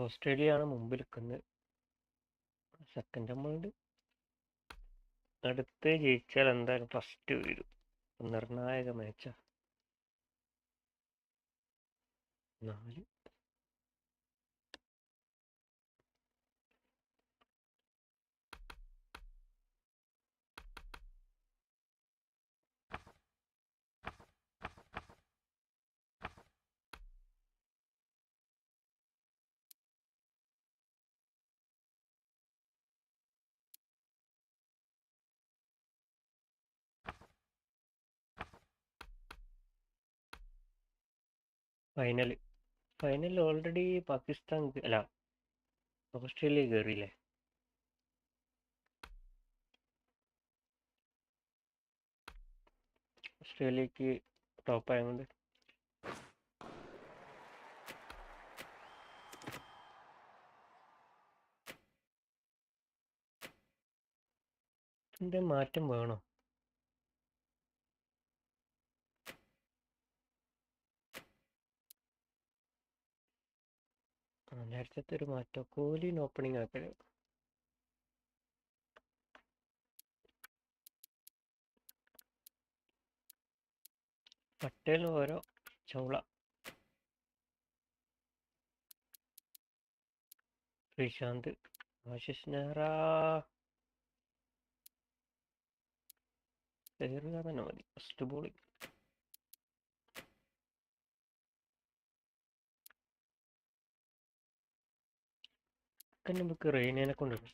ഓസ്ട്രേലിയയാണ് മുമ്പിൽ നിൽക്കുന്നത്. സെക്കൻഡ് നമ്മളുണ്ട്. അടുത്ത് ജയിച്ചാൽ എന്തായാലും ഫസ്റ്റ് വരും. നിർണായക മാച്ചാ. 4 ഫൈനൽ ഓൾറെഡി പാകിസ്ഥാൻ അല്ല ഓസ്ട്രേലിയ കയറിയില്ലേ? ഓസ്ട്രേലിയക്ക് ടോപ്പ് ആയതുകൊണ്ട് ഇതിന്റെ മാറ്റം വേണോ? നേരത്തെ ഒരു മാറ്റം. കോഹ്ലിന് ഓപ്പണിംഗ് ആക്കല്. പട്ടേൽ ഓരോ ചൗള. ശ്രീശാന്ത്, ആശിഷ് നെഹ്റ കയറുക തന്നെ മതി. ഫസ്റ്റ് ബോളിംഗ് ഒക്കെ നമുക്ക് റെയിനെ കൊണ്ടുണ്ട്.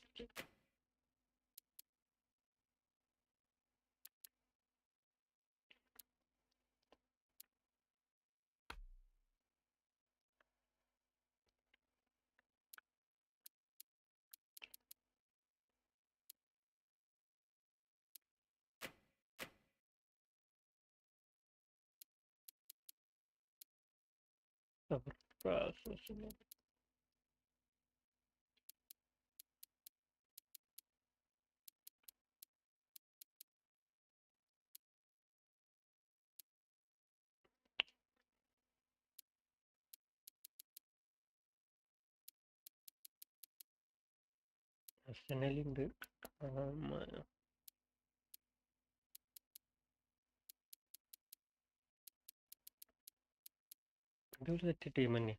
അർസനലുണ്ട്. ഇതൊരു സെറ്റ് ടീം തന്നെ.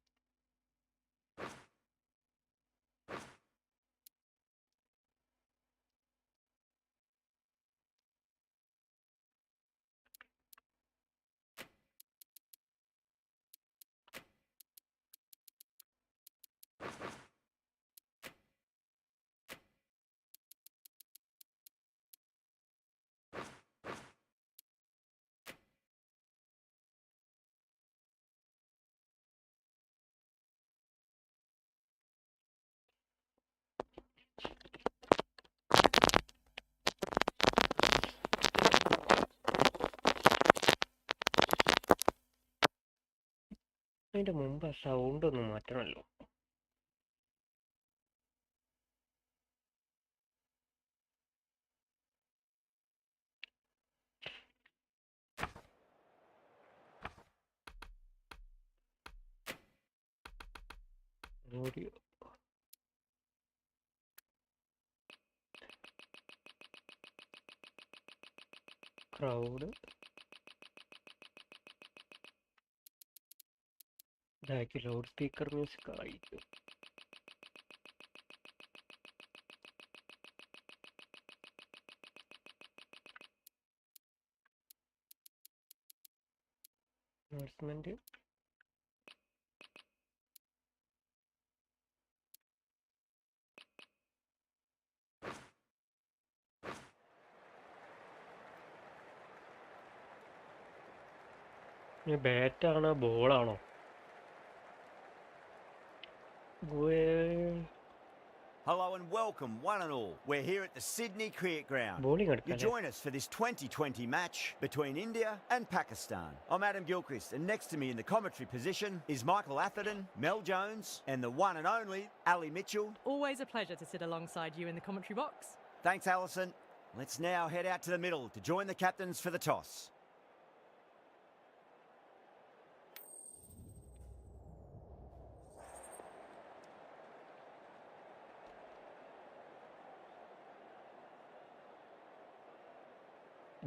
അതിന്റെ മുമ്പ് ആ സൗണ്ട് ഒന്ന് മാറ്റണമല്ലോ. ഓഡിയോ ക്രൗഡ് ഇതാക്കി ലൗഡ് സ്പീക്കർ മ്യൂസിക് ആയിരിക്കും. Announcement ബാറ്റാണോ ബോളാണോ? Hello and welcome, one and all. We're here at the Sydney Cricket Ground. Bowling You join us for this 2020 match between India and Pakistan. I'm Adam Gilchrist, and next to me in the commentary position is Michael Atherton, Mel Jones, and the one and only Ali Mitchell. Always a pleasure to sit alongside you in the commentary box. Thanks, Alison. Let's now head out to the middle to join the captains for the toss.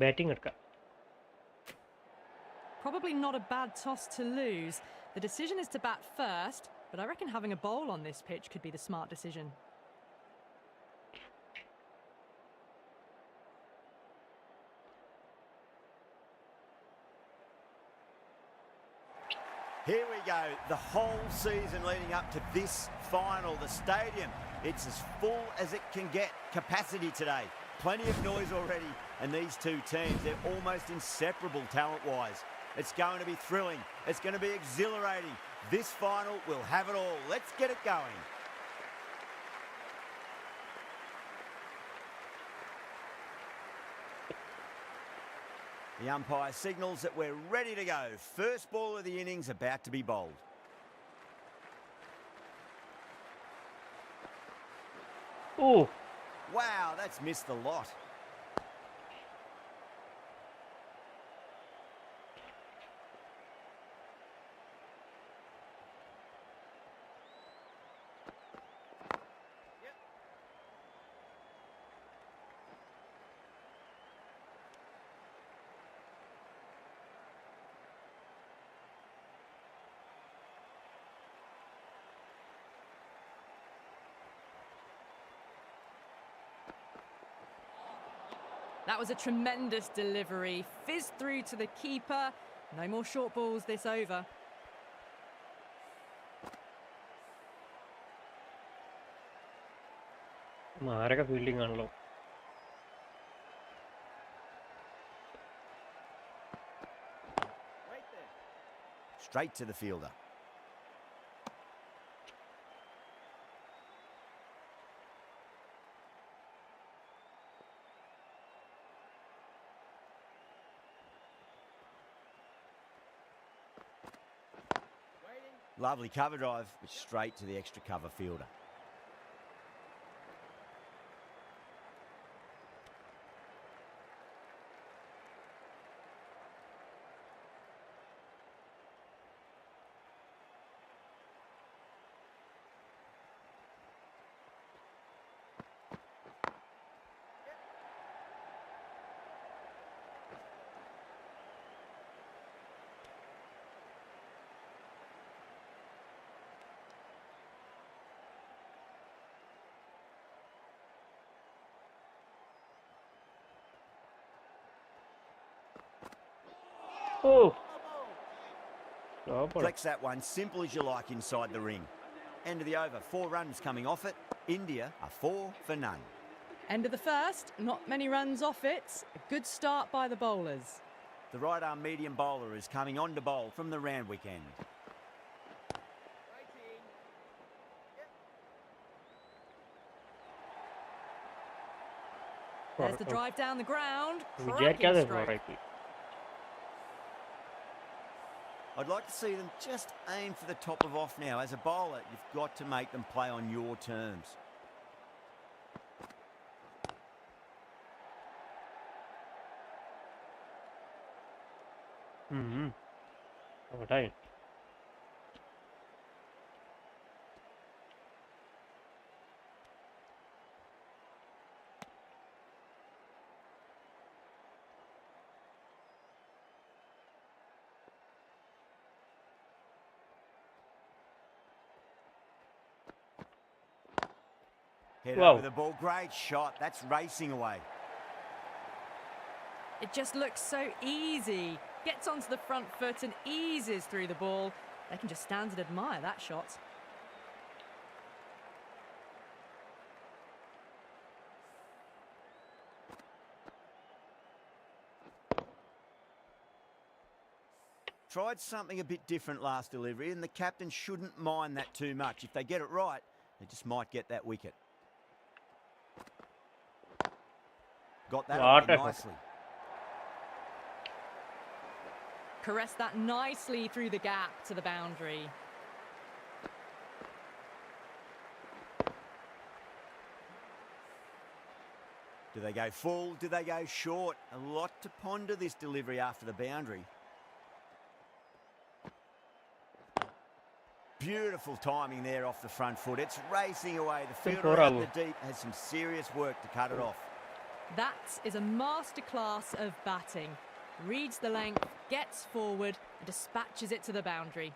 Batting എടുക്കാം. Probably not a bad toss to lose. The decision is to bat first, but I reckon having a bowl on this pitch could be the smart decision. Here we go, the whole season leading up to this final. The stadium, it's as full as it can get. Capacity today, plenty of noise already, and these two teams, they're almost inseparable talent-wise. It's going to be thrilling, it's going to be exhilarating. This final will have it all. Let's get it going. The umpire signals that we're ready to go. First ball of the innings about to be bowled. Oh, Wow, that's missed the lot. That was a tremendous delivery. Fizzed through to the keeper. No more short balls this over. മാരക fielding ആണല്ലോ. Straight to the fielder. Lovely cover drive, but straight to the extra cover fielder. Oh, stop. Flex that one, simple as you like inside the ring. End of the over, 4 runs coming off it. India are 4 for none. End of the first, not many runs off it. A good start by the bowlers. The right arm medium bowler is coming on to bowl from the Randwick end. There's the drive down the ground. Cracking വിചാരിക്കാതെ stroke. ഫോറായി. I'd like to see them just aim for the top of off now. As a bowler, you've got to make them play on your terms. Right. Head Wow. over the ball, great shot. That's racing away. It just looks so easy. Gets onto the front foot and eases through the ball. They can just stand and admire that shot. Tried something a bit different last delivery, and the captain shouldn't mind that too much. If they get it right, they just might get that wicket. Got that What away a- nicely. Caressed that nicely through the gap to the boundary. Do they go full? Do they go short? A lot to ponder this delivery after the boundary. Beautiful timing there off the front foot. It's racing away. The fielder for out all. the deep has some serious work to cut it off. That is a masterclass of batting. Reads the length, gets forward and dispatches it to the boundary.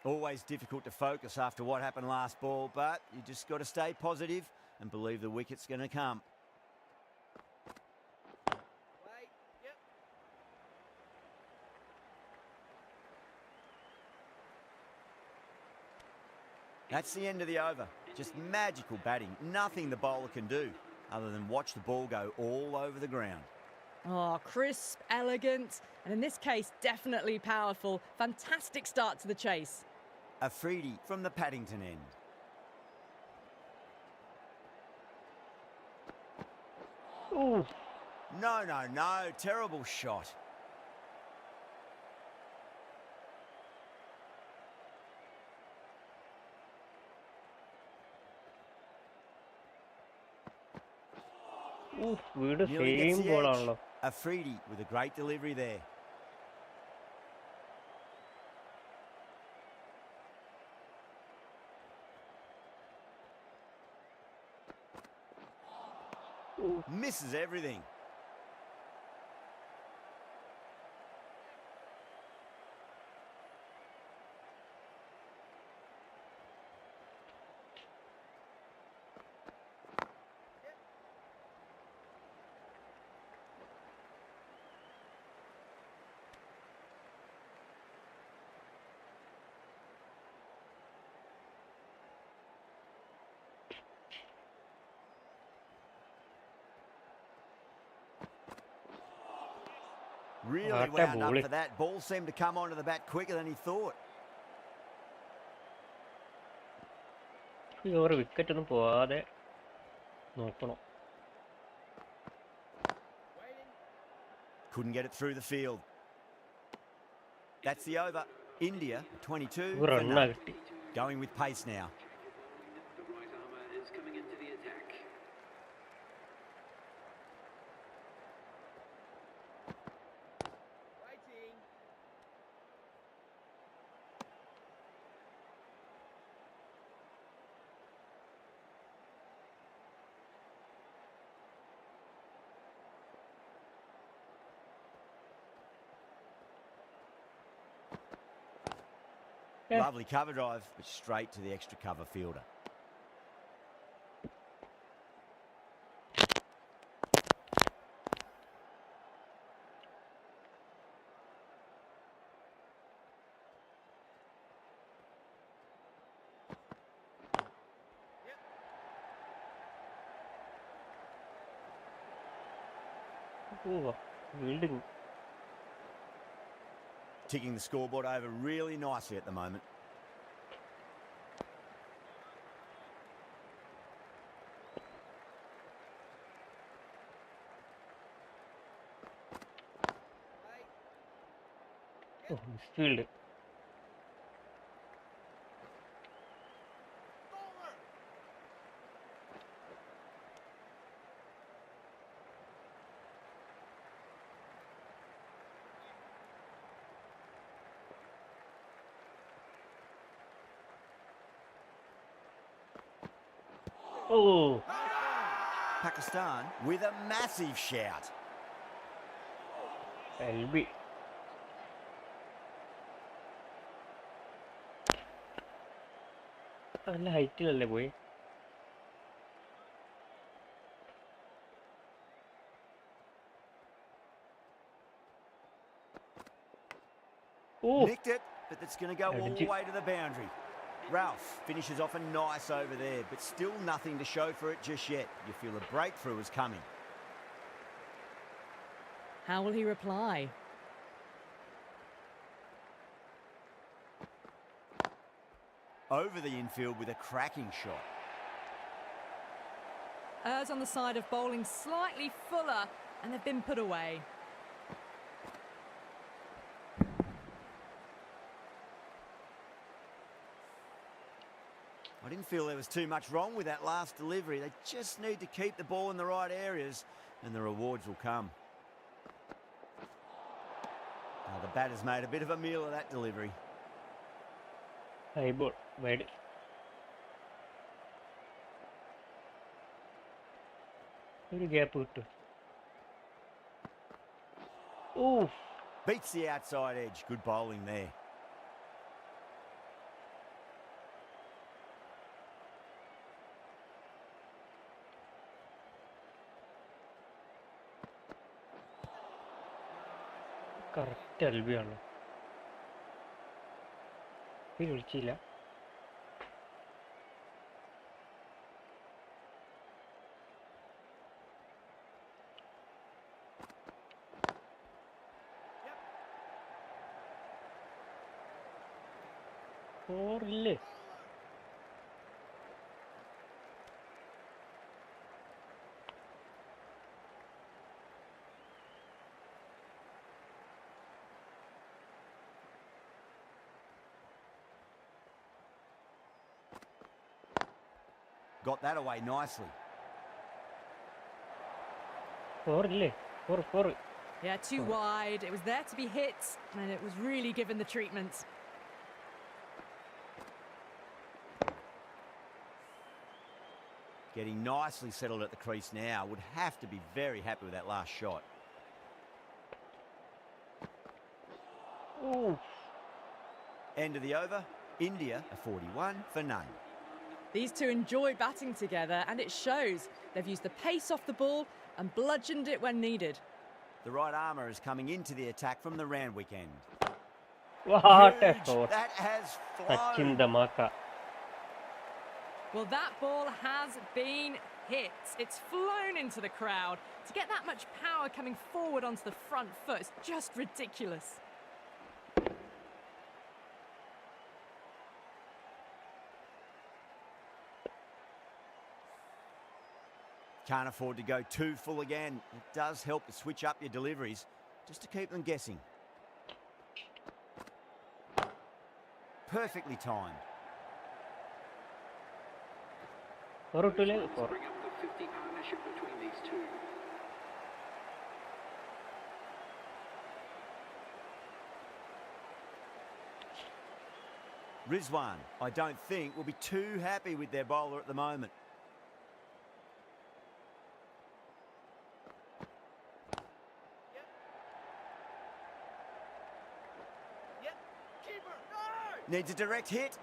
Always difficult to focus after what happened last ball, but you just got to stay positive and believe the wicket's going to come. That's the end of the over. Just magical batting. Nothing the bowler can do other than watch the ball go all over the ground. Oh, crisp, elegant, and in this case, definitely powerful. Fantastic start to the chase. Afridi from the Paddington end. Ooh. No, no, no. Terrible shot. വീട് Nearly gets same the ബോളാണല്ലോ. edge. Afridi with a great delivery there. Misses everything. Really What a wound up bully. for that. Ball seemed to come onto the bat quicker than he thought. ഈ over wicket ഒന്നും പോവാതെ നോക്കണം. Couldn't get it through the field. That's the over. India 22 ഒരു for റണ്ണാ none. കിട്ടി. Going with pace now. The right armour is coming into the attack. Yeah. Lovely cover drive, but straight to the extra cover fielder. Fielding. Ticking the scoreboard over really nicely at the moment. Misfield. Oh, Pakistan with a massive shout. LB. നല്ല ഹൈറ്റിലല്ലേ പോയി. Nicked it, but that's going to go all the way to the boundary. Ralph finishes off a nice over there, but still nothing to show for it just yet. You feel a breakthrough is coming. How will he reply? Over the infield with a cracking shot. Errs on the side of bowling slightly fuller, and they've been put away. I didn't feel there was too much wrong with that last delivery. They just need to keep the ball in the right areas and the rewards will come. Now The batter's made a bit of a meal of that delivery. High ball. Wide. ഒരു gap കിട്ടും. Oof. Beats the outside edge. Good bowling there. Correct എൽബിയാണ്. വിളിച്ചില്ല. ഫോറില്ലേ? Got that away nicely. ഫോറില്ലേ? Four. Yeah, too wide. It was there to be hit, and it was really given the treatment. Getting nicely settled at the crease now. Would have to be very happy with that last shot. Oof. End of the over. India a 41 for none. These two enjoy batting together, and it shows. They've used the pace off the ball and bludgeoned it when needed. The right armour is coming into the attack from the Randwick end. What a Huge. shot. That has Sachin flown. Dhamaka. Well, that ball has been hit. It's flown into the crowd. To get that much power coming forward onto the front foot is just ridiculous. Can't afford to go too full again. It does help to switch up your deliveries just to keep them guessing. Perfectly timed. Four കിട്ടൂലേ? Four. Bring up the 50 partnership between these two. Rizwan, I don't think, will be too happy with their bowler at the moment. Needs a direct hit.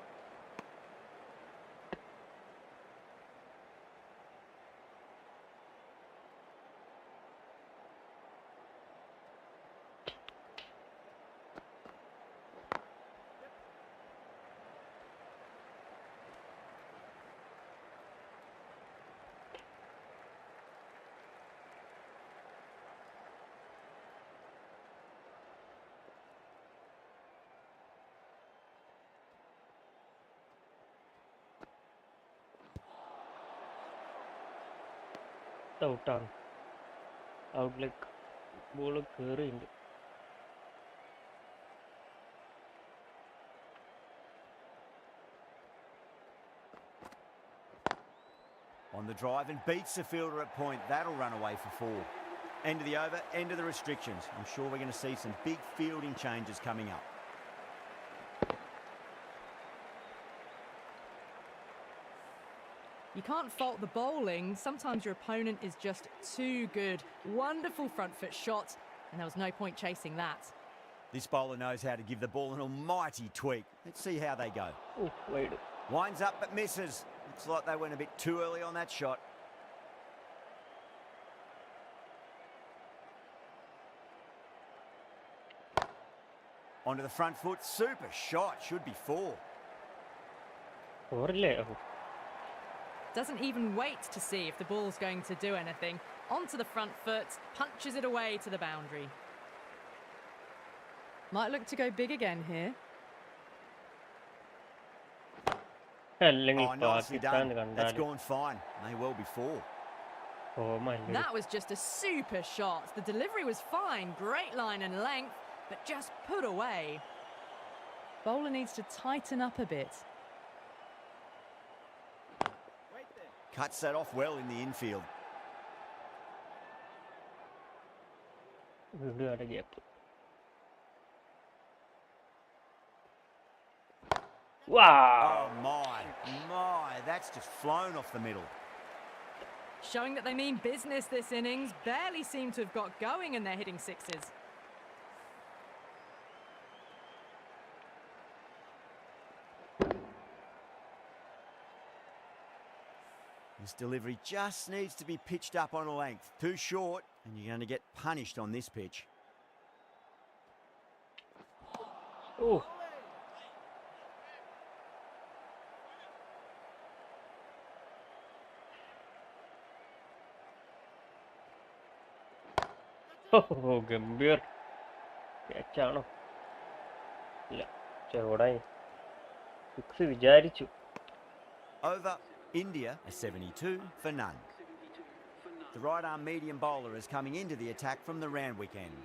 ഔട്ടാണ്. ഔട്ടിലേക്ക് ball കയറിയുണ്ട്. On the drive and beats the fielder at point. That'll run away for 4. End of the over, end of the restrictions. I'm sure we're going to see some big fielding changes coming up. You can't fault the bowling. Sometimes your opponent is just too good. Wonderful front foot shot, and there was no point chasing that. This bowler knows how to give the ball an almighty tweak. Let's see how they go. Wide. Winds up but misses. Looks like they went a bit too early on that shot. Onto the front foot. Super shot. Should be 4. ഫോറില്ലേ? Doesn't even wait to see if the ball's going to do anything. Onto the front foot, punches it away to the boundary. Might look to go big again here. അല്ലെങ്കിൽ Oh, nicely Pakistan done. That's കണ്ടാൽ gone fine. May well be 4. ഫോമല്ലേ? That was just a super shot. The delivery was fine, great line and length, but just put away. Bowler needs to tighten up a bit. Cuts that off well in the infield. വീണ്ടും അവിടെ gap. Wow. Oh, my, that's just flown off the middle. Showing that they mean business this innings. Barely seem to have got going and they're hitting sixes. This delivery just needs to be pitched up on a length. Too short, and you're going to get punished on this pitch. Ooh. Oh, Gambhir ക്യാച്ചാണോ? ഇല്ല, ചെറുതായി six വിചാരിച്ചു. Over, India a 72 for none. The right-arm medium bowler is coming into the attack from the Randwick end.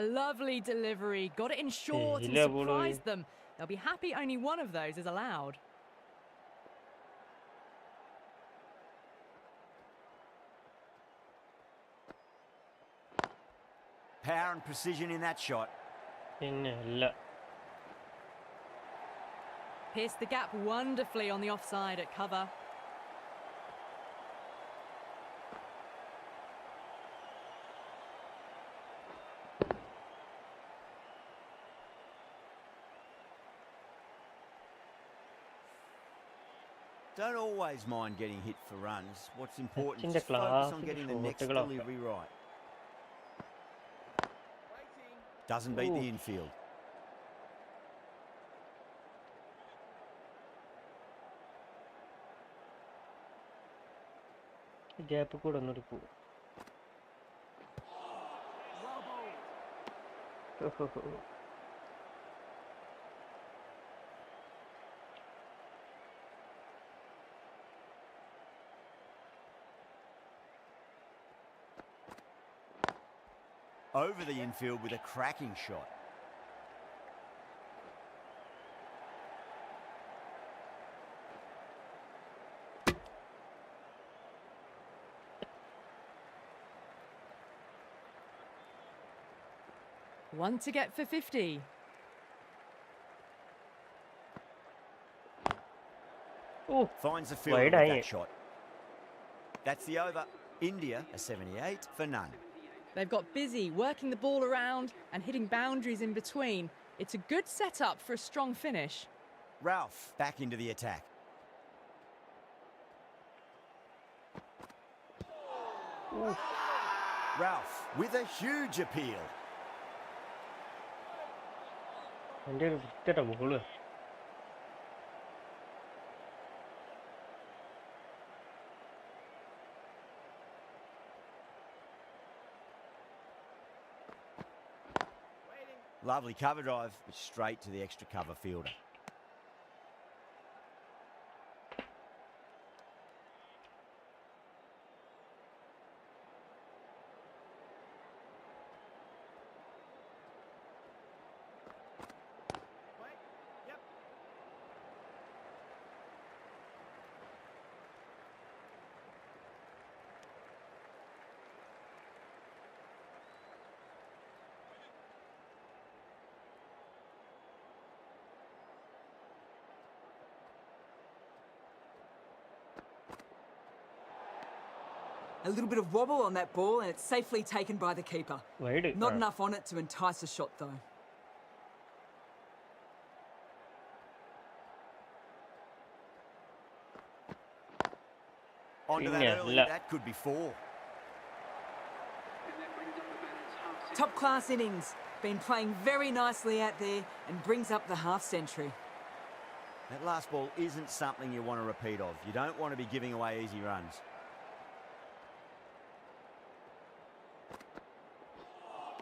A lovely delivery. Got it in short and Hila bolo surprised them. They'll be happy only one of those is allowed. Power and precision in that shot. പിന്നെ അല്ല. Pierced the gap wonderfully on the offside at cover. Don't always mind getting hit for runs. What's important That's is in the focus on class, getting the it's next all the delivery right. Doesn't beat the Ooh. infield. Gap കൂടെ ഒന്നൊരു പോകും. Over the infield with a cracking shot. One to get for 50. Ooh. Finds the fielder Wide with eye. that shot. That's the over. India a 78 for none. They've got busy working the ball around and hitting boundaries in between. It's a good setup for a strong finish. Ralph back into the attack. Ooh. Ralph with a huge appeal. എൻ്റെ ഒരു വൃത്തിയുടെ ball. Lovely cover drive, but straight to the extra cover fielder. A little bit of wobble on that ball and it's safely taken by the keeper. Wide. Not enough on it to entice a shot though. Onto that Yeah, early, la- that could be four. And that brings up the batter's half Top class innings. Been playing very nicely out there and brings up the half century. That last ball isn't something you want to repeat of. You don't want to be giving away easy runs.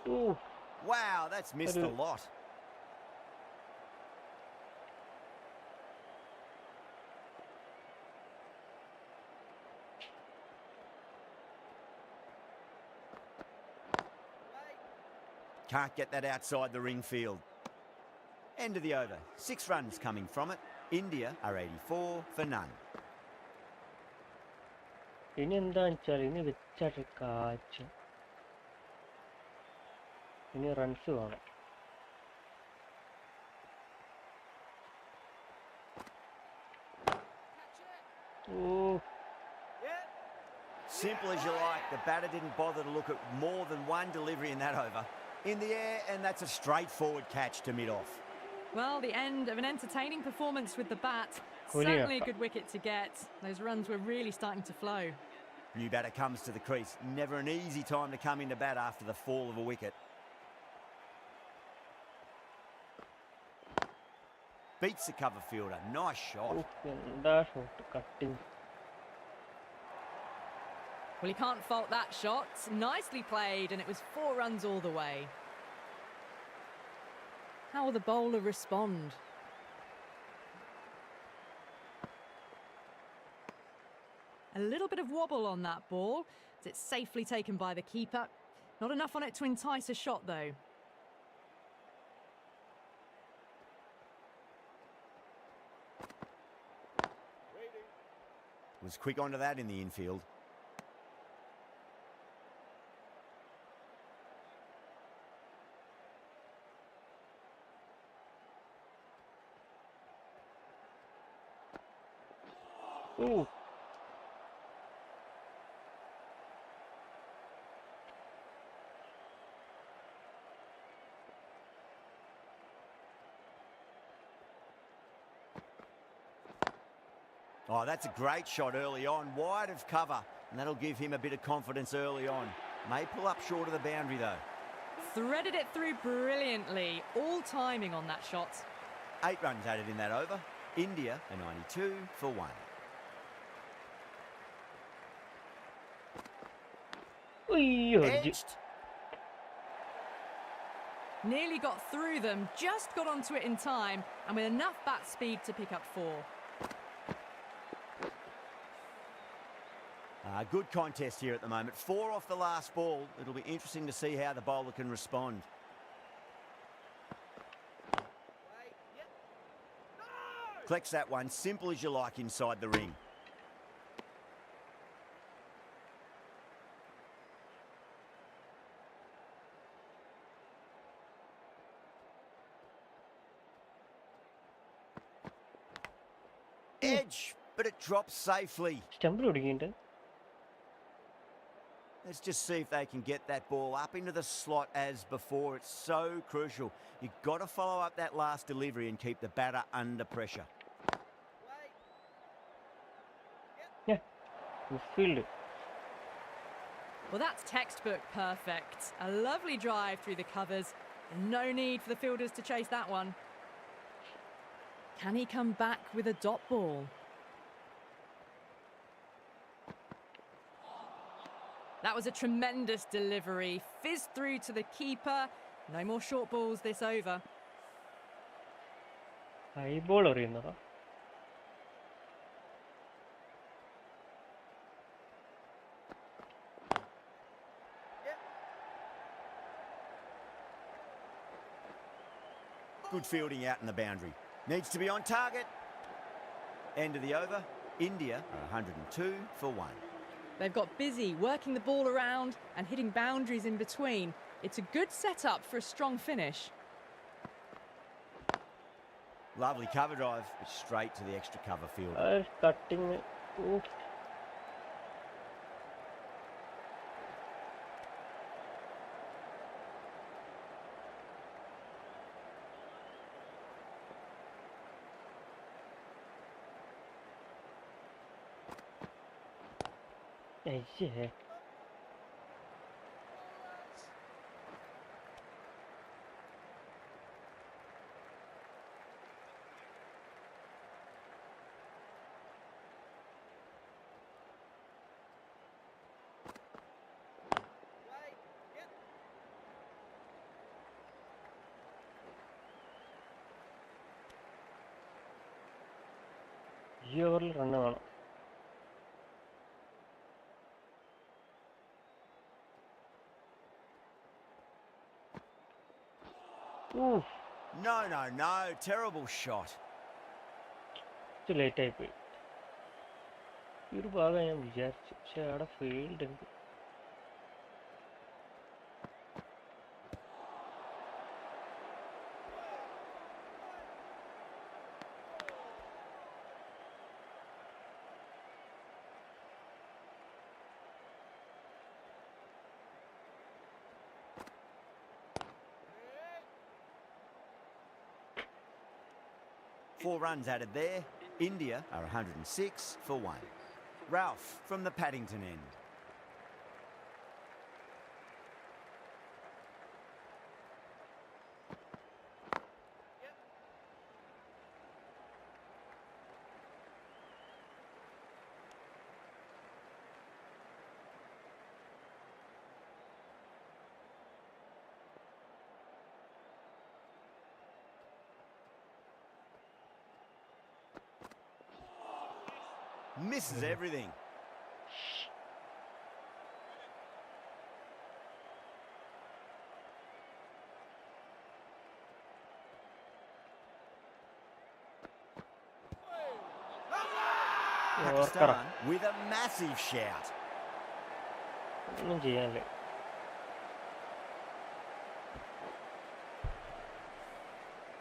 Ooh. Wow, that's missed a lot. Can't get that outside the ring field. End of the over. 6 runs coming from it. India are 84 for none. ഇനി എന്താന്ന് വെച്ചാൽ ഇനി വെച്ചാൽ കാച്ച് ഇനി runs വേണം. ഓ Simple as you like, the batter didn't bother to look at more than one delivery in that over. In the air, and that's a straightforward catch to mid-off. Well, the end of an entertaining performance with the bat. Cool, Certainly yeah. a good wicket to get. Those runs were really starting to flow. New batter comes to the crease. Never an easy time to come into bat after the fall of a wicket. Beats the cover fielder. Nice shot. എന്താ shot cutting. Well, you can't fault that shot. Nicely played, and it was 4 runs all the way. How will the bowler respond? A little bit of wobble on that ball, as it's safely taken by the keeper. Not enough on it to entice a shot, though. Was quick onto that in the infield. Ooh. Oh, that's a great shot early on, wide of cover, and that'll give him a bit of confidence early on. May pull up short of the boundary though. Threaded it through brilliantly. All timing on that shot. 8 runs added in that over. India a 92 for 1. Edged. Nearly got through them, just got onto it in time, and with enough bat speed to pick up 4. Good contest here at the moment. 4 off the last ball. It'll be interesting to see how the bowler can respond. Collects that one, simple as you like inside the ring. Edge, but it drops safely. സ്റ്റംപിൽ ഒടുങ്ങിയിട്ട്. Let's just see if they can get that ball up into the slot as before. It's so crucial. You've got to follow up that last delivery and keep the batter under pressure. Midfield. Well, that's textbook perfect. A lovely drive through the covers. And no need for the fielders to chase that one. Can he come back with a dot ball? That was a tremendous delivery. Fizzed through to the keeper. No more short balls this over. High ball എറിയുന്നതാ. Good fielding out in the boundary. Needs to be on target. End of the over. India are 102 for 1. They've got busy working the ball around and hitting boundaries in between. It's a good setup for a strong finish. Lovely cover drive, but straight to the extra cover field. Cutting. അയ്യേ. ഈ ഓവറിൽ run വേണം. Oof. No. Terrible shot. Too late ആയിപ്പോയി. ഈ ഒരു ഭാഗം ഞാൻ വിചാരിച്ചു, പക്ഷെ അവിടെ ഫീൽഡ് ഉണ്ട്. Four runs added there. India are 106 for 1. Ralph from the Paddington end. Misses everything. Pakistan with a massive shout. ഒന്നും ചെയ്യാനില്ല.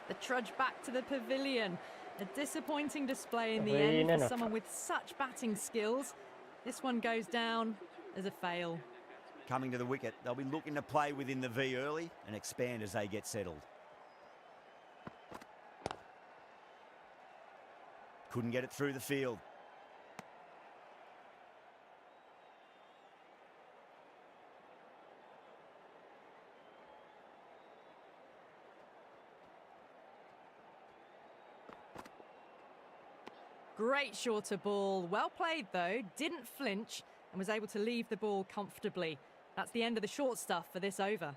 The trudge back to the pavilion. A disappointing display in the end for someone with such batting skills. This one goes down as a fail. Coming to the wicket, they'll be looking to play within the V early and expand as they get settled. Couldn't get it through the field. Great shorter ball. Well played though. Didn't flinch and was able to leave the ball comfortably. That's the end of the short stuff for this over.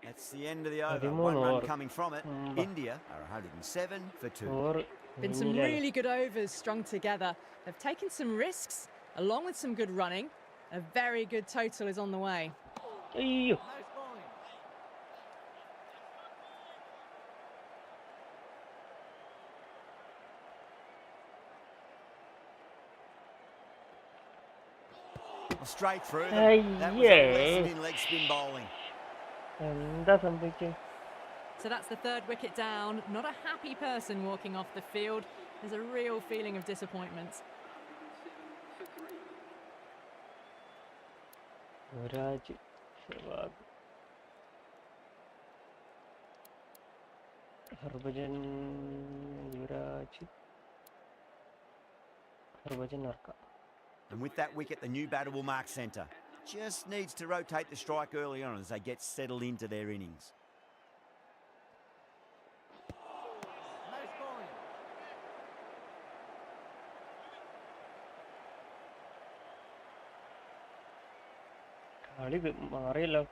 That's the end of the over. One run coming from it. India are 107 for 2. Been some really good overs strung together. They've taken some risks along with some good running. A very good total is on the way. അയ്യോ, Straight through them. That was a lesson in leg spin bowling. എന്താ സംഭവിച്ചത്? So that's the third wicket down. Not a happy person walking off the field. There's a real feeling of disappointment. Yuvraj, Sehwag, Harbhajan, Yuvraj, Harbhajan Arka. And with that wicket, the new batter will mark centre. Just needs to rotate the strike early on as they get settled into their innings. കളി മാറിയല്ലോ.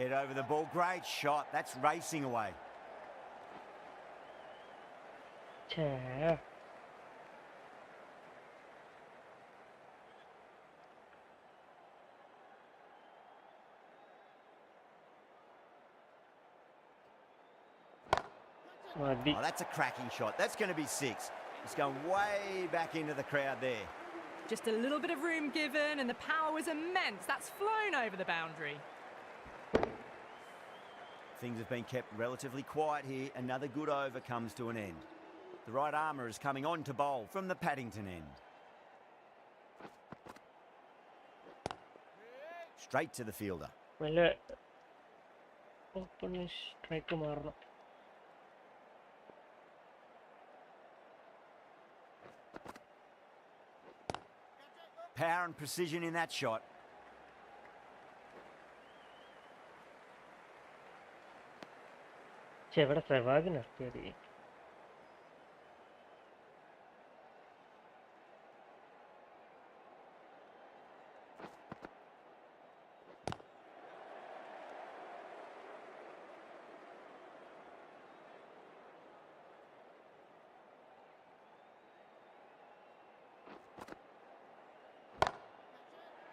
Head over the ball. Great shot. That's racing away. ഛേ, മതി. Oh, that's a cracking shot. That's going to be 6. It's going way back into the crowd there. Just a little bit of room given and the power was immense. That's flown over the boundary. Things have been kept relatively quiet here. Another good over comes to an end. The right armour is coming on to bowl from the Paddington end. Straight to the fielder. നല്ല open strike മാറണം. Power and precision in that shot. പക്ഷെ ഇവിടെ സെവാഗ് നിർത്തിയത്.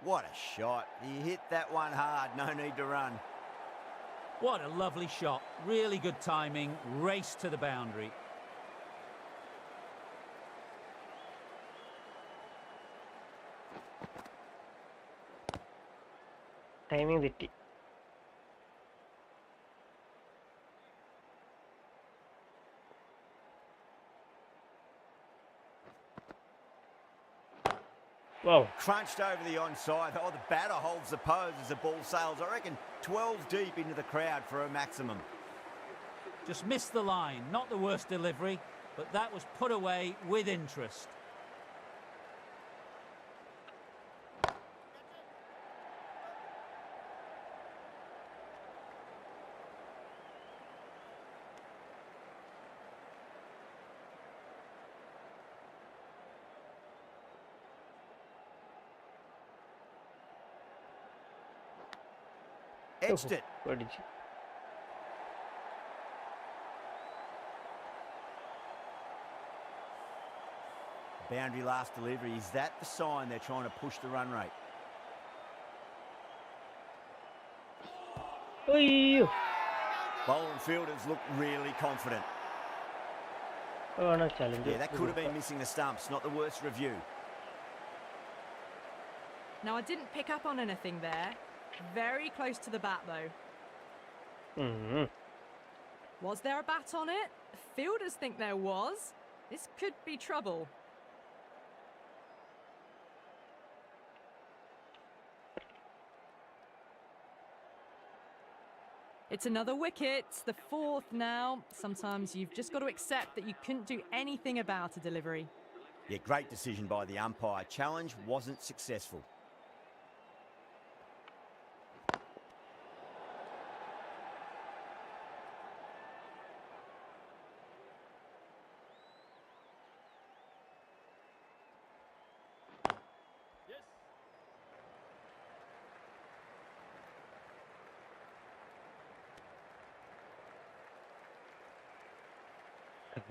What a shot. He hit that one hard. No need to run. What a lovely shot. Really good timing. Race to the boundary. Timing തെറ്റി. Wow. Crunched over the onside. Oh, the batter holds the pose as the ball sails, I reckon, 12 deep into the crowd for a maximum. Just missed the line. Not the worst delivery, but that was put away with interest. Etched it. പഠിച്ചു. Boundary last delivery. Is that the sign they're trying to push the run rate? അയ്യോ. Bowler and fielders look really confident. അതാണ് challenge. Yeah, that could have been missing the stumps. Not the worst review. Now, I didn't pick up on anything there. Very close to the bat, though. Was there a bat on it? Fielders think there was. This could be trouble. It's another wicket, the fourth now. Sometimes you've just got to accept that you couldn't do anything about a delivery. Yeah, great decision by the umpire. Challenge wasn't successful.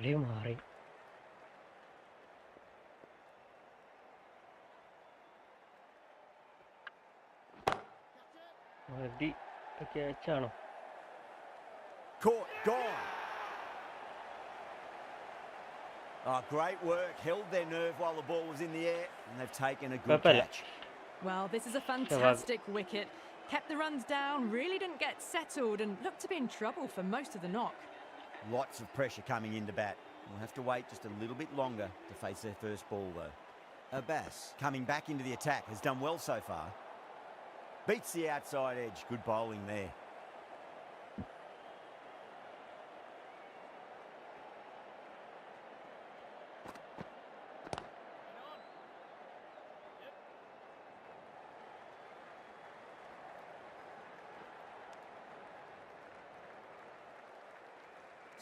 കളി മാറി. മതി. ക്യാച്ചാണോ? Caught, gone. Oh, great work. Held their nerve while the ball was in the air, and they've taken a good catch. Well, this is a fantastic wicket. Kept the runs down, really didn't get settled, and looked to be in trouble for most of the knock. Lots of pressure coming into bat. We'll have to wait just a little bit longer to face their first ball, though. Abbas, coming back into the attack, has done well so far. Beats the outside edge. Good bowling there.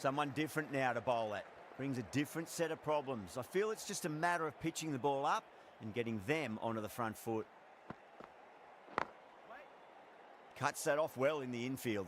Someone different now to bowl at. Brings a different set of problems. I feel it's just a matter of pitching the ball up and getting them onto the front foot. Cuts that off well in the infield.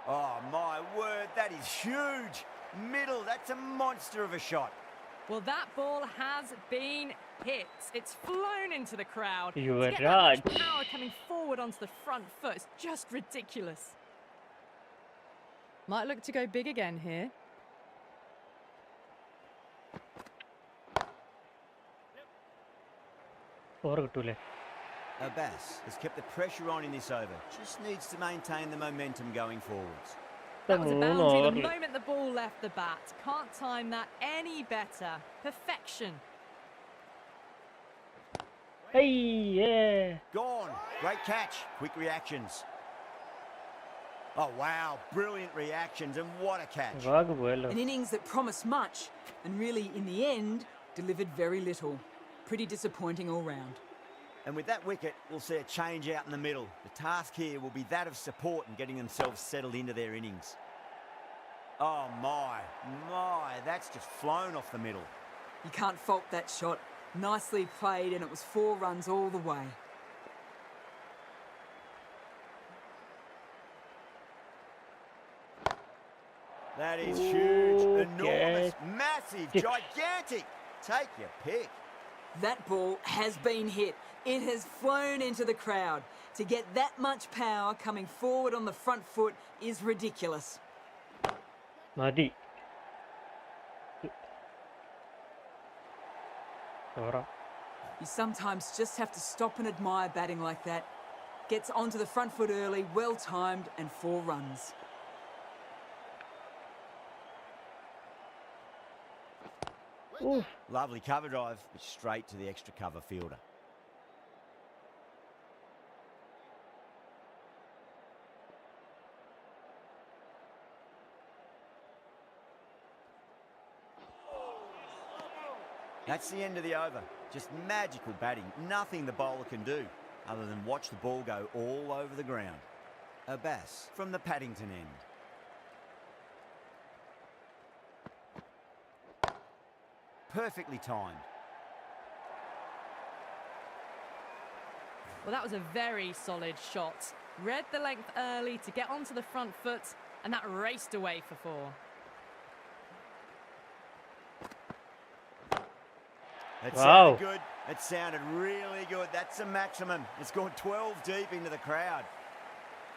Oh, my word, that is huge. Middle, that's a monster of a shot. Well, that ball has been hit. It's flown into the crowd. You To were get that much right. power coming forward onto the front foot, it's just ridiculous. Might look to go big again here. Or കിട്ടൂലേ? Abbas has kept the pressure on in this over. Just needs to maintain the momentum going forwards. That was a മൂന്ന് boundary the ഓവറിൽ. moment the ball left the bat. Can't time that any better. Perfection. അയ്യേ. Gone. Great catch. Quick reactions. Oh, wow. Brilliant reactions, and what a catch. വാഗ് പോയല്ലോ. An innings that promised much and really, in the end, delivered very little. Pretty disappointing all round. And with that wicket, we'll see a change out in the middle. The task here will be that of support and getting themselves settled into their innings. Oh, my, that's just flown off the middle. You can't fault that shot. Nicely played, and it was 4 runs all the way. That is Ooh, huge, enormous, catch. massive, gigantic. Take your pick. That ball has been hit. It has flown into the crowd. To get that much power coming forward on the front foot is ridiculous. Madi. Sora. You sometimes just have to stop and admire batting like that. Gets onto the front foot early, well timed, and 4 runs. Oof. Lovely cover drive, but straight to the extra cover fielder. That's the end of the over. Just magical batting. Nothing the bowler can do other than watch the ball go all over the ground. Abbas from the Paddington end. Perfectly timed. Well, that was a very solid shot. Read the length early to get onto the front foot, and that raced away for 4. That Wow. sounded good. It sounded really good. That's a maximum. It's gone 12 deep into the crowd.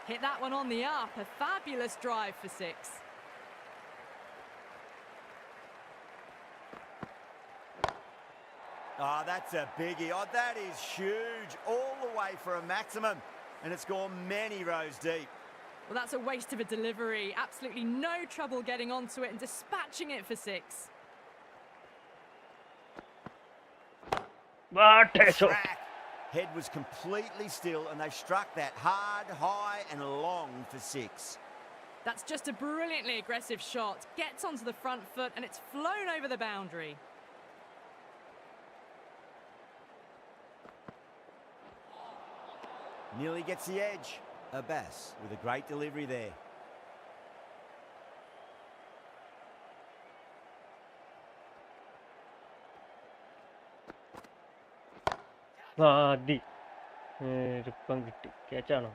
Hit that one on the up. A fabulous drive for 6. Oh, that's a biggie. Oh, that is huge. All the way for a maximum. And it's gone many rows deep. Well, that's a waste of a delivery. Absolutely no trouble getting onto it and dispatching it for 6. What a shot. Crack. Head was completely still and they struck that hard, high and long for 6. That's just a brilliantly aggressive shot. Gets onto the front foot and it's flown over the boundary. Nearly gets the edge. Abbas with a great delivery there. Madi. Rippan kitti. Catchano.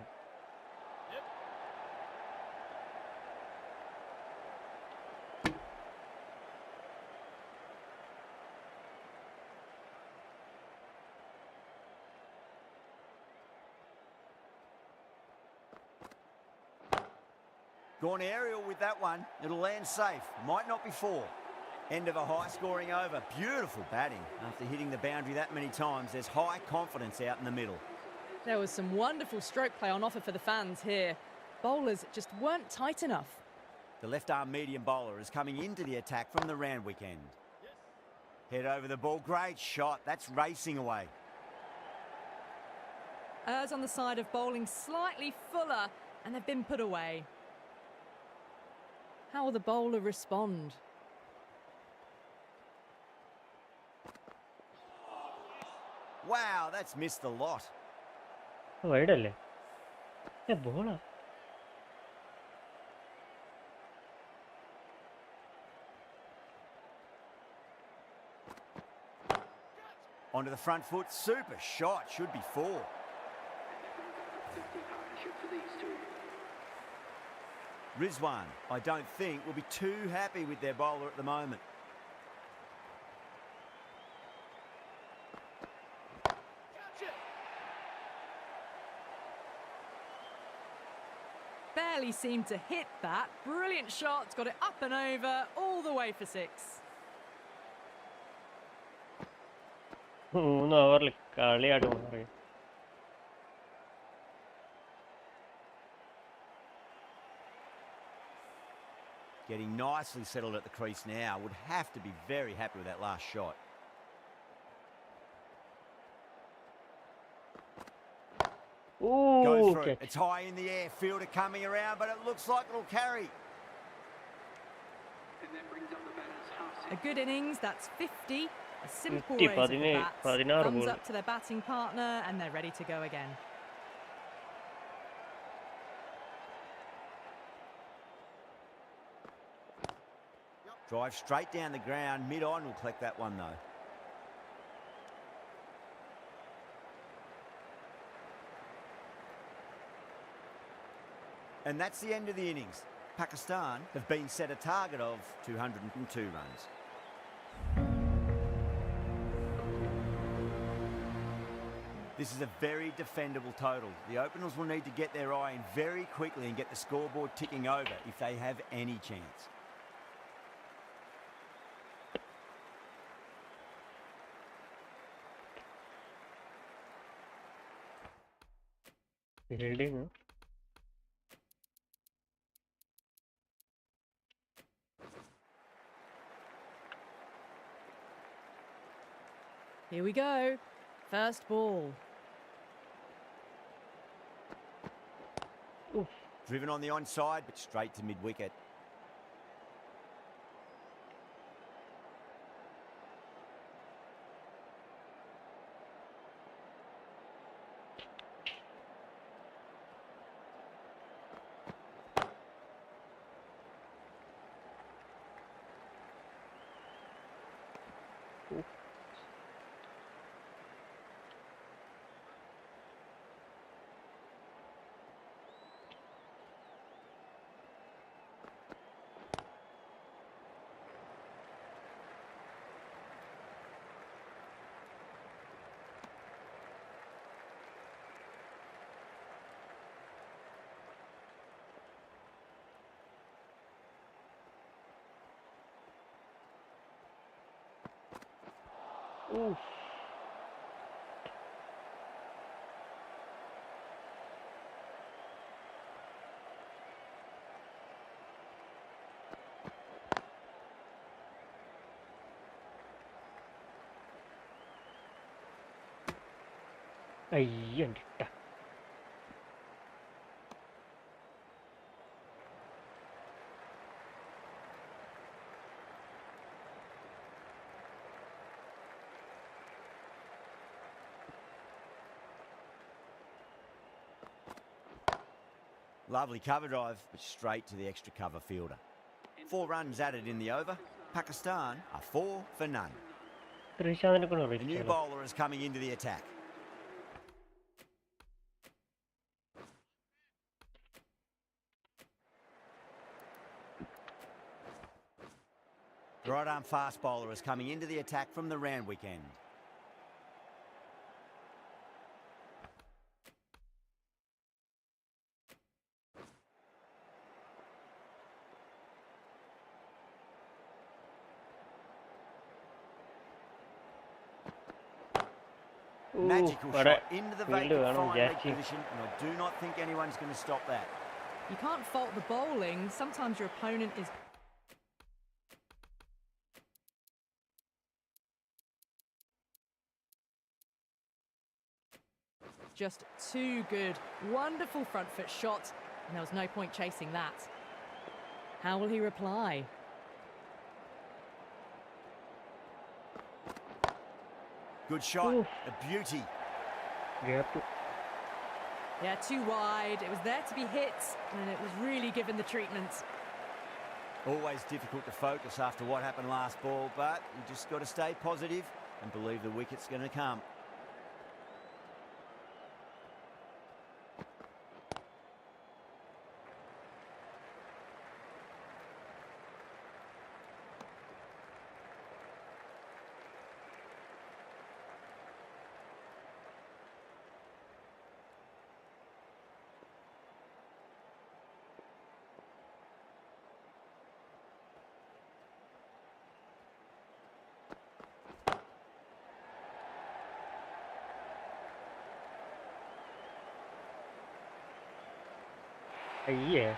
Gone aerial with that one. It'll land safe. Might not be 4. End of a high-scoring over. Beautiful batting. After hitting the boundary that many times, there's high confidence out in the middle. There was some wonderful stroke play on offer for the fans here. Bowlers just weren't tight enough. The left-arm medium bowler is coming into the attack from the Randwick end. Head over the ball. Great shot. That's racing away. Errs on the side of bowling slightly fuller, and they've been put away. How will the bowler respond? Wow, that's missed the lot. Wide alle. Bowler. Onto the front foot. Super shot. Should be 4. 50 partnership for these two. Rizwan, I don't think, will be too happy with their bowler at the moment. Barely seemed to hit that. Brilliant shot, got it up and over, all the way for 6. 3 ഓവറിൽ കളിയായിട്ട് മാറി. Getting nicely settled at the crease now. Would have to be very happy with that last shot. Go Ooh, through. catch. It's high in the air. Fielder coming around, but it looks like it'll carry. And that brings up the batter's half A good innings, that's 50. A simple 50, raise of the bat, 16 thumbs ball. up to their batting partner, and they're ready to go again. Drive straight down the ground. Mid-on will collect that one, though. And that's the end of the innings. Pakistan have been set a target of 202 runs. This is a very defendable total. The openers will need to get their eye in very quickly and get the scoreboard ticking over if they have any chance. Fielding. Here we go. First ball. Driven on the onside, but straight to mid-wicket. Oof. Aiyanta. Lovely cover drive, but straight to the extra cover fielder. 4 runs added in the over. Pakistan are 4 for none. Rishadane kono A new reach. bowler is coming into the attack. The right arm fast bowler is coming into the attack from the Randwick end. Magical shot into the vacant fine leg position, and I do not think anyone's going to stop that. You can't fault the bowling. Sometimes your opponent is... just too good. Wonderful front foot shot, and there was no point chasing that. How will he reply? Good shot, Oof. a beauty. Gap. Yeah, too wide. It was there to be hit, and it was really given the treatment. Always difficult to focus after what happened last ball, but you just got to stay positive and believe the wicket's going to come. Yeah.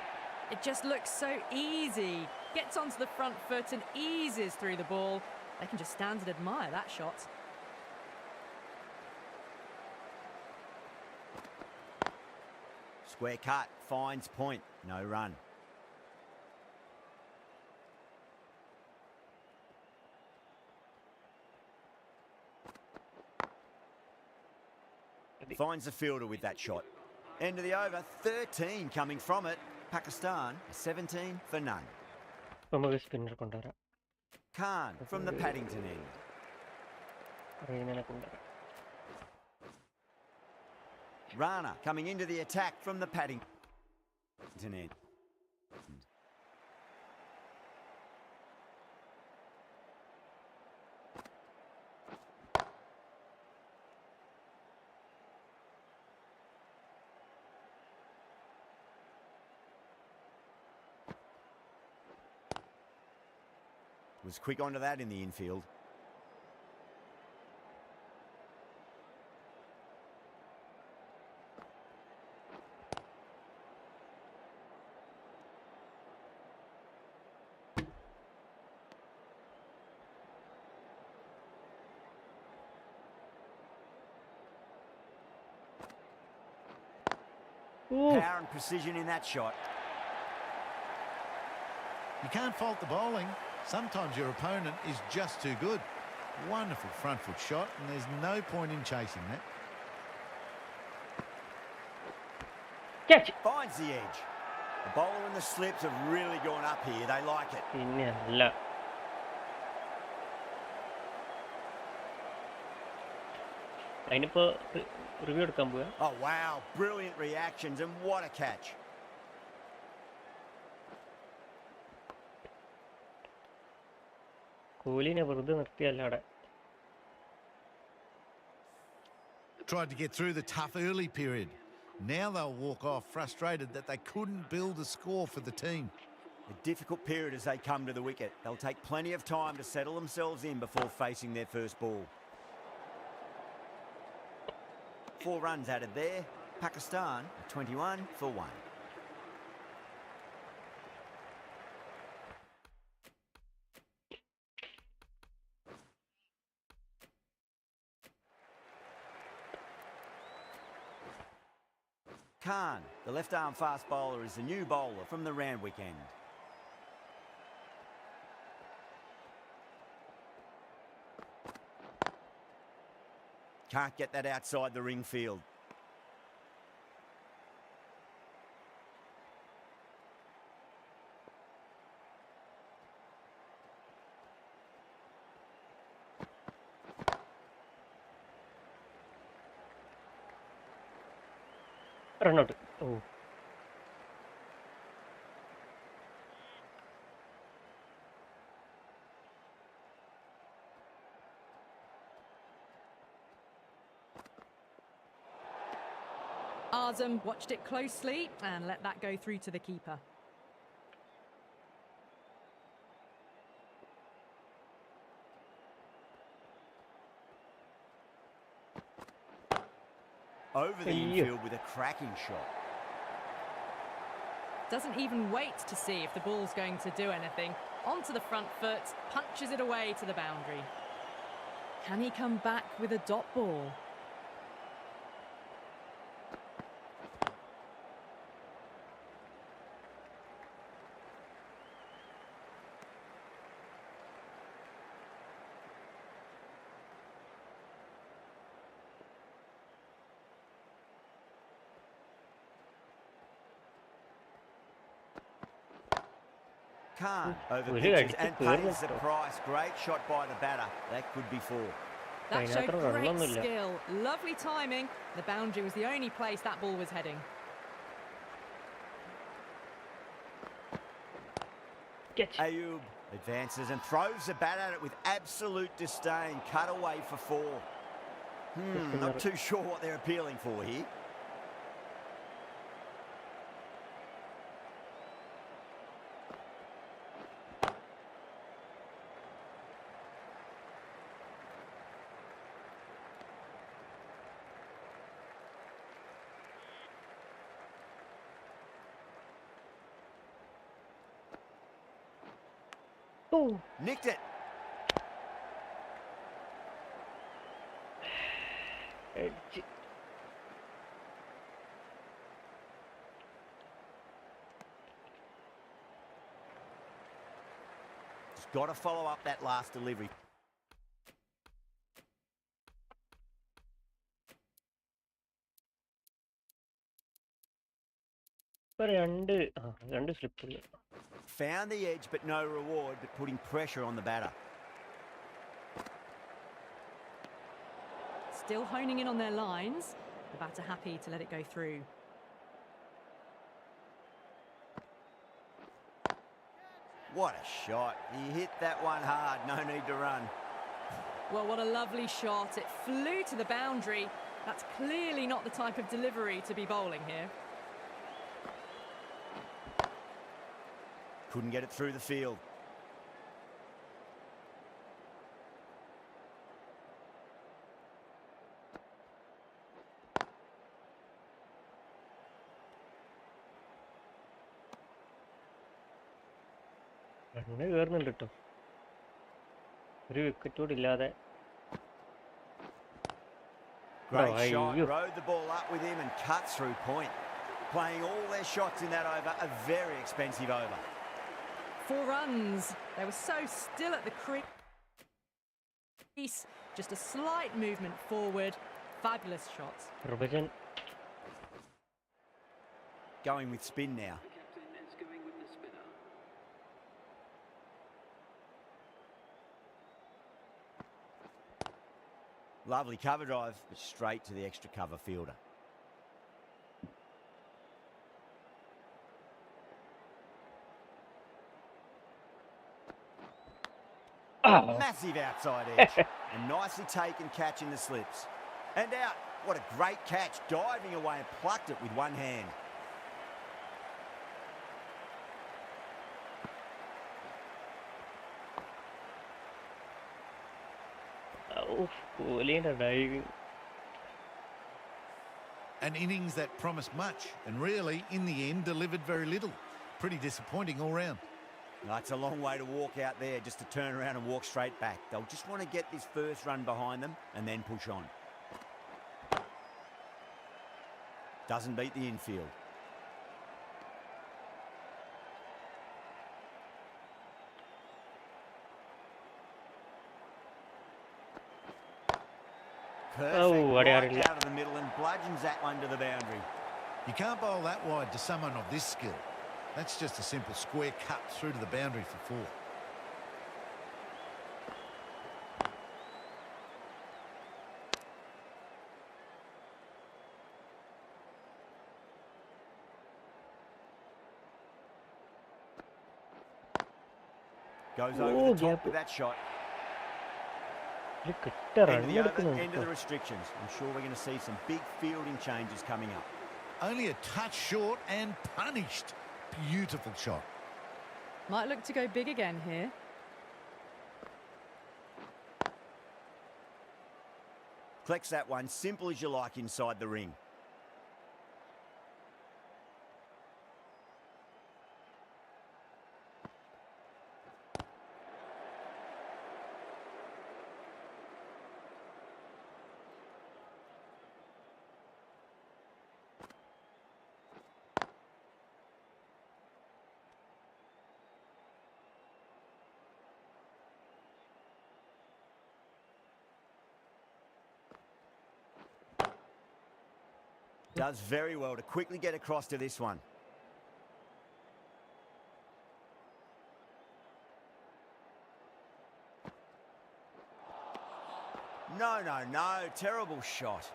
It just looks so easy. Gets onto the front foot and eases through the ball. They can just stand and admire that shot. Square cut, finds point, no run. മതി. Finds the fielder with that shot. End of the over, 13 coming from it. Pakistan, 17 for none. നമുക്ക് spinner കൊണ്ടുവരാം. Khan from the Paddington end. റെയ്നനെ കൊണ്ടുവരാം. Rana coming into the attack from the Paddington end. Was quick onto that in the infield. Power and precision in that shot. You can't fault the bowling. Sometimes your opponent is just too good. Wonderful front foot shot, and there's no point in chasing that. Catch. Finds the edge. The bowler and the slips have really gone up here. They like it. പിന്നെ അല്ല. അതിനിപ്പോ review എടുക്കാൻ പോവാ. Oh, wow. Brilliant reactions, and what a catch. കോഹ്ലിനെ വെറുതെ നിർത്തിയല്ല അവിടെ. Tried to get through the tough early period. Now they'll walk off frustrated that they couldn't build a score for the team. A difficult period as they come to the wicket. They'll take plenty of time to settle themselves in before facing their first ball. 4 runs added there. Pakistan 21 for 1. Khan, the left-arm fast bowler, is the new bowler from the Randwick end. Can't get that outside the ring field. Run out. Oh Azam watched it closely and let that go through to the keeper. Over the infield with a cracking shot. Doesn't even wait to see if the ball's going to do anything. Onto the front foot, punches it away to the boundary. Can he come back with a dot ball? Khan over Well, pitches yeah, and it's good, pays the isn't it? price. Great shot by the batter. That could be 4. That showed അതിനകത്ത് great റണ്ണൊന്നുമില്ല. skill, lovely timing. The boundary was the only place that ball was heading. Catch. Ayub advances and throws the bat at it with absolute disdain. Cut away for 4. Not too sure what they're appealing for here. Oh. Nicked it. Edge. Just got to follow up that last delivery. ഇപ്പൊ രണ്ട് സ്ലിപ്പുകൾ. Found the edge, but no reward, but putting pressure on the batter. Still honing in on their lines. The batter happy to let it go through. What a shot. He hit that one hard, no need to run. Well, what a lovely shot. It flew to the boundary. That's clearly not the type of delivery to be bowling here. Couldn't get it through the field. Run കയറുന്നുണ്ട് കേട്ടോ. ഒരു wicket കൂടി ഇല്ലാതെ. Great shot, അയ്യോ. rode the ball up with him and cut through point. Playing all their shots in that over, a very expensive over. 4 runs. They were so still at the crease. Just a slight movement forward. Fabulous shots. Harbhajan Going with spin now. The captain is going with the spinner. Lovely cover drive, but straight to the extra cover fielder. Massive outside edge. And nicely taken catch in the slips. And out. What a great catch. Diving away and plucked it with one hand. കോഹ്ലിയുടെ diving. An innings that promised much and really, in the end, delivered very little. Pretty disappointing all round. That's a long way to walk out there just to turn around and walk straight back. They'll just want to get this first run behind them and then push on. Doesn't beat the infield. Perfect, right out of the middle and bludgeons that one to the boundary. You can't bowl that wide to someone of this skill. That's just a simple square cut through to the boundary for 4. Goes over the top with that shot. കിട്ട End run of the over, എടുക്കുന്നുണ്ട് end of the restrictions. I'm sure we're going to see some big fielding changes coming up. Only a touch short and punished. Beautiful shot. Might look to go big again here. Collects that one, simple as you like inside the ring. Does very well to quickly get across to this one. No. Terrible shot.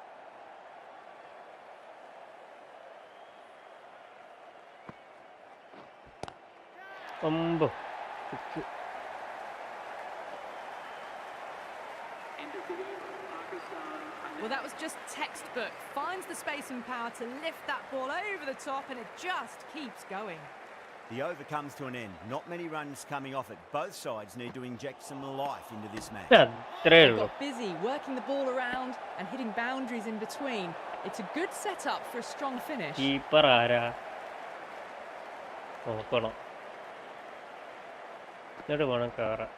ഒമ്പോ. End of the over. Pakistan. Well, that was just textbook. Finds the space and power to lift that ball over the top, and it just keeps going. The over comes to an end. Not many runs coming off it. Both sides need to inject some life into this match. അത്രേ They ഉള്ളൂ. got busy working the ball around and hitting boundaries in between. It's a good setup for a strong finish. Keeper ആരാ നോക്കണം. എന്നിട്ട് വേണം കയറാൻ.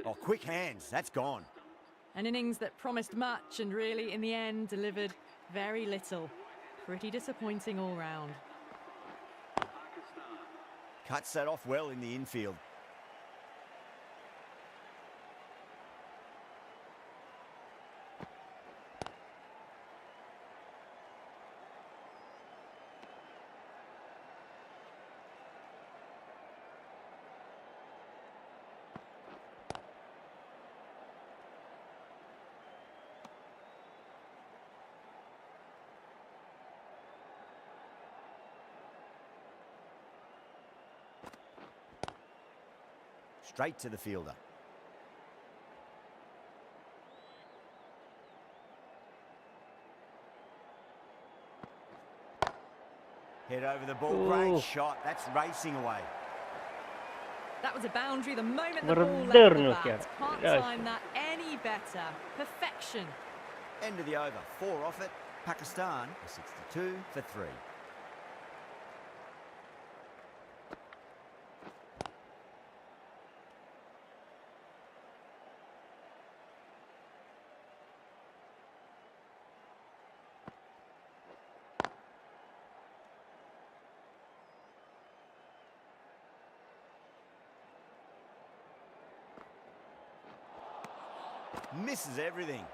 Oh, quick hands. That's gone. An innings that promised much and really, in the end, delivered very little. Pretty disappointing all round. Cuts that off well in the infield. Straight to the fielder. Head over the ball. Ooh. Great shot. That's racing away. That was a boundary the moment the ball left വെറുതെ the എറിഞ്ഞു bat. നോക്കിയാണ്. Can't ഒരാവശ്യം. time that any better. Perfection. End of the over. 4 off it. Pakistan 62 for 3. Misses everything.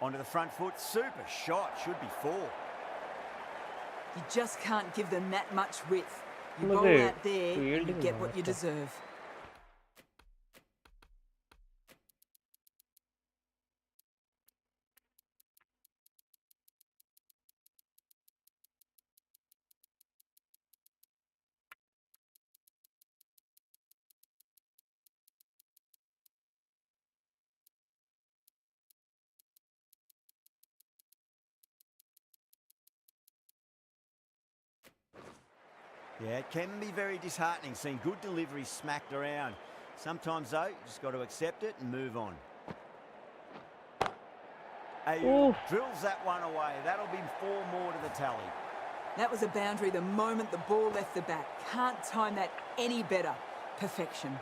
Onto the front foot. Super shot. Should be 4. You just can't give them that much width. You Look roll at out there, you fielding get what you master. deserve. Yeah, it can be very disheartening seeing good deliveries smacked around. Sometimes, though, you just got to accept it and move on. Ayub Oof. drills that one away. That'll be 4 more to the tally. That was a boundary the moment the ball left the bat. Can't time that any better. Perfection.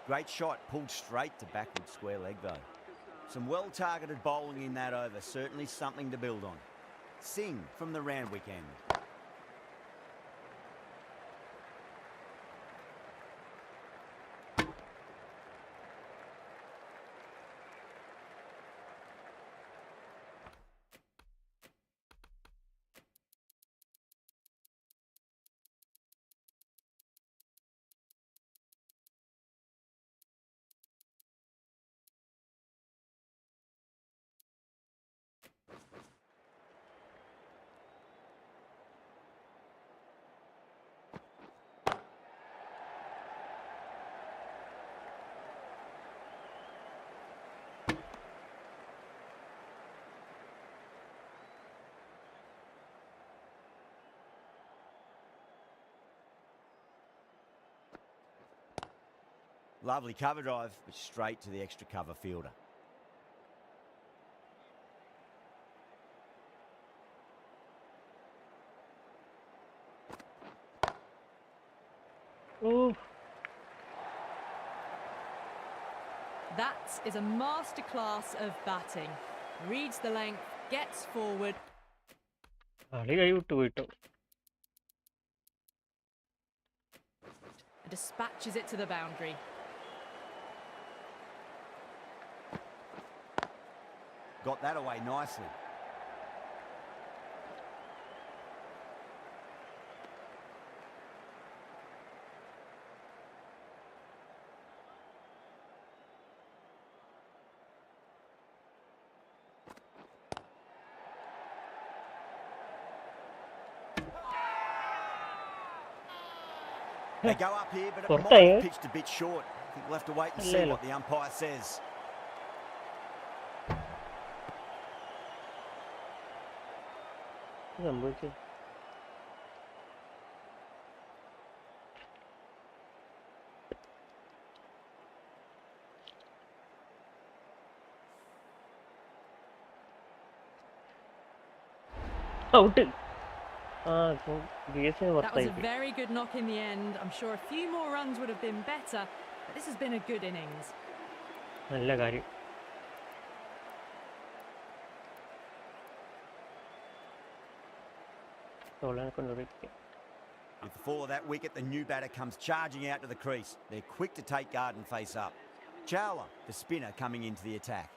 Great shot, pulled straight to backward square leg, though. Some well-targeted bowling in that over. Certainly something to build on. Singh from the Randwick end. Lovely cover drive, but straight to the extra cover fielder. Ooh. That is a masterclass of batting. Reads the length, gets forward. കളി കൈ വിട്ടു പോയിട്ടോ. And dispatches it to the boundary. Got that away nicely. They go up here, but it might Porta, have pitched a bit short. I think we'll have to wait and see what the umpire says. സംഭവിച്ചു. Out. ആ ഇപ്പം BSC That was പുറത്തായി a പോയി. very good knock in the end. I'm sure a few more runs would have been better, but this has been a good innings. നല്ല കാര്യം. സോളാനെ കൊണ്ടുപോയി. With the fall of that wicket, the new batter comes charging out to the crease. They're quick to take guard and face up. Chawla, the spinner, coming into the attack.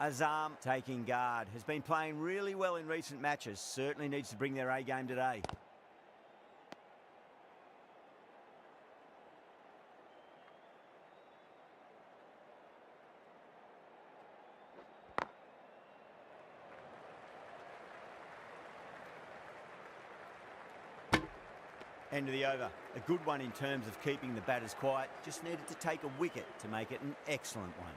Azam taking guard. Has been playing really well in recent matches. Certainly needs to bring their A game today. End of the over. A good one in terms of keeping the batters quiet. Just needed to take a wicket to make it an excellent one.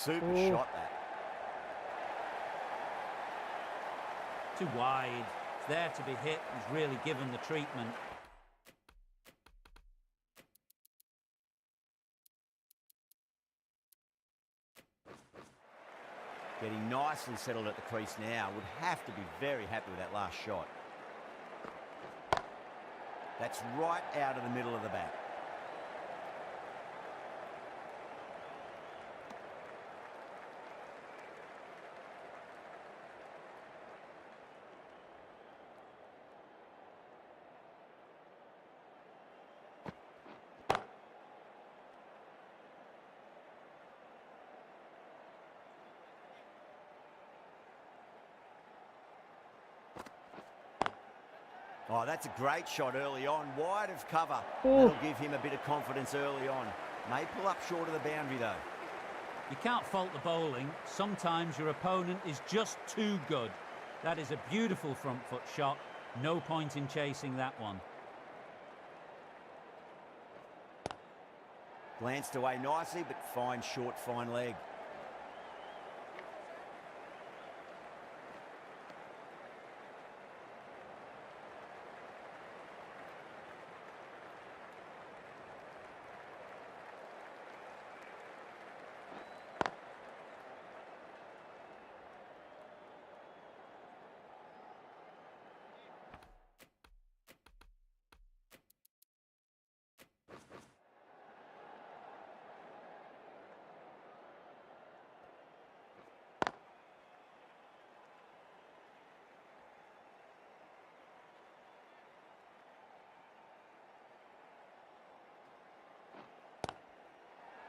Super shot that. Too wide. It's there to be hit. He's really given the treatment. Getting nicely settled at the crease now. Would have to be very happy with that last shot. That's right out of the middle of the bat. Oh, that's a great shot early on, wide of cover. That'll give him a bit of confidence early on. May pull up short of the boundary though. You can't fault the bowling. Sometimes your opponent is just too good. That is a beautiful front foot shot. No point in chasing that one. Glanced away nicely, but fine short, fine leg.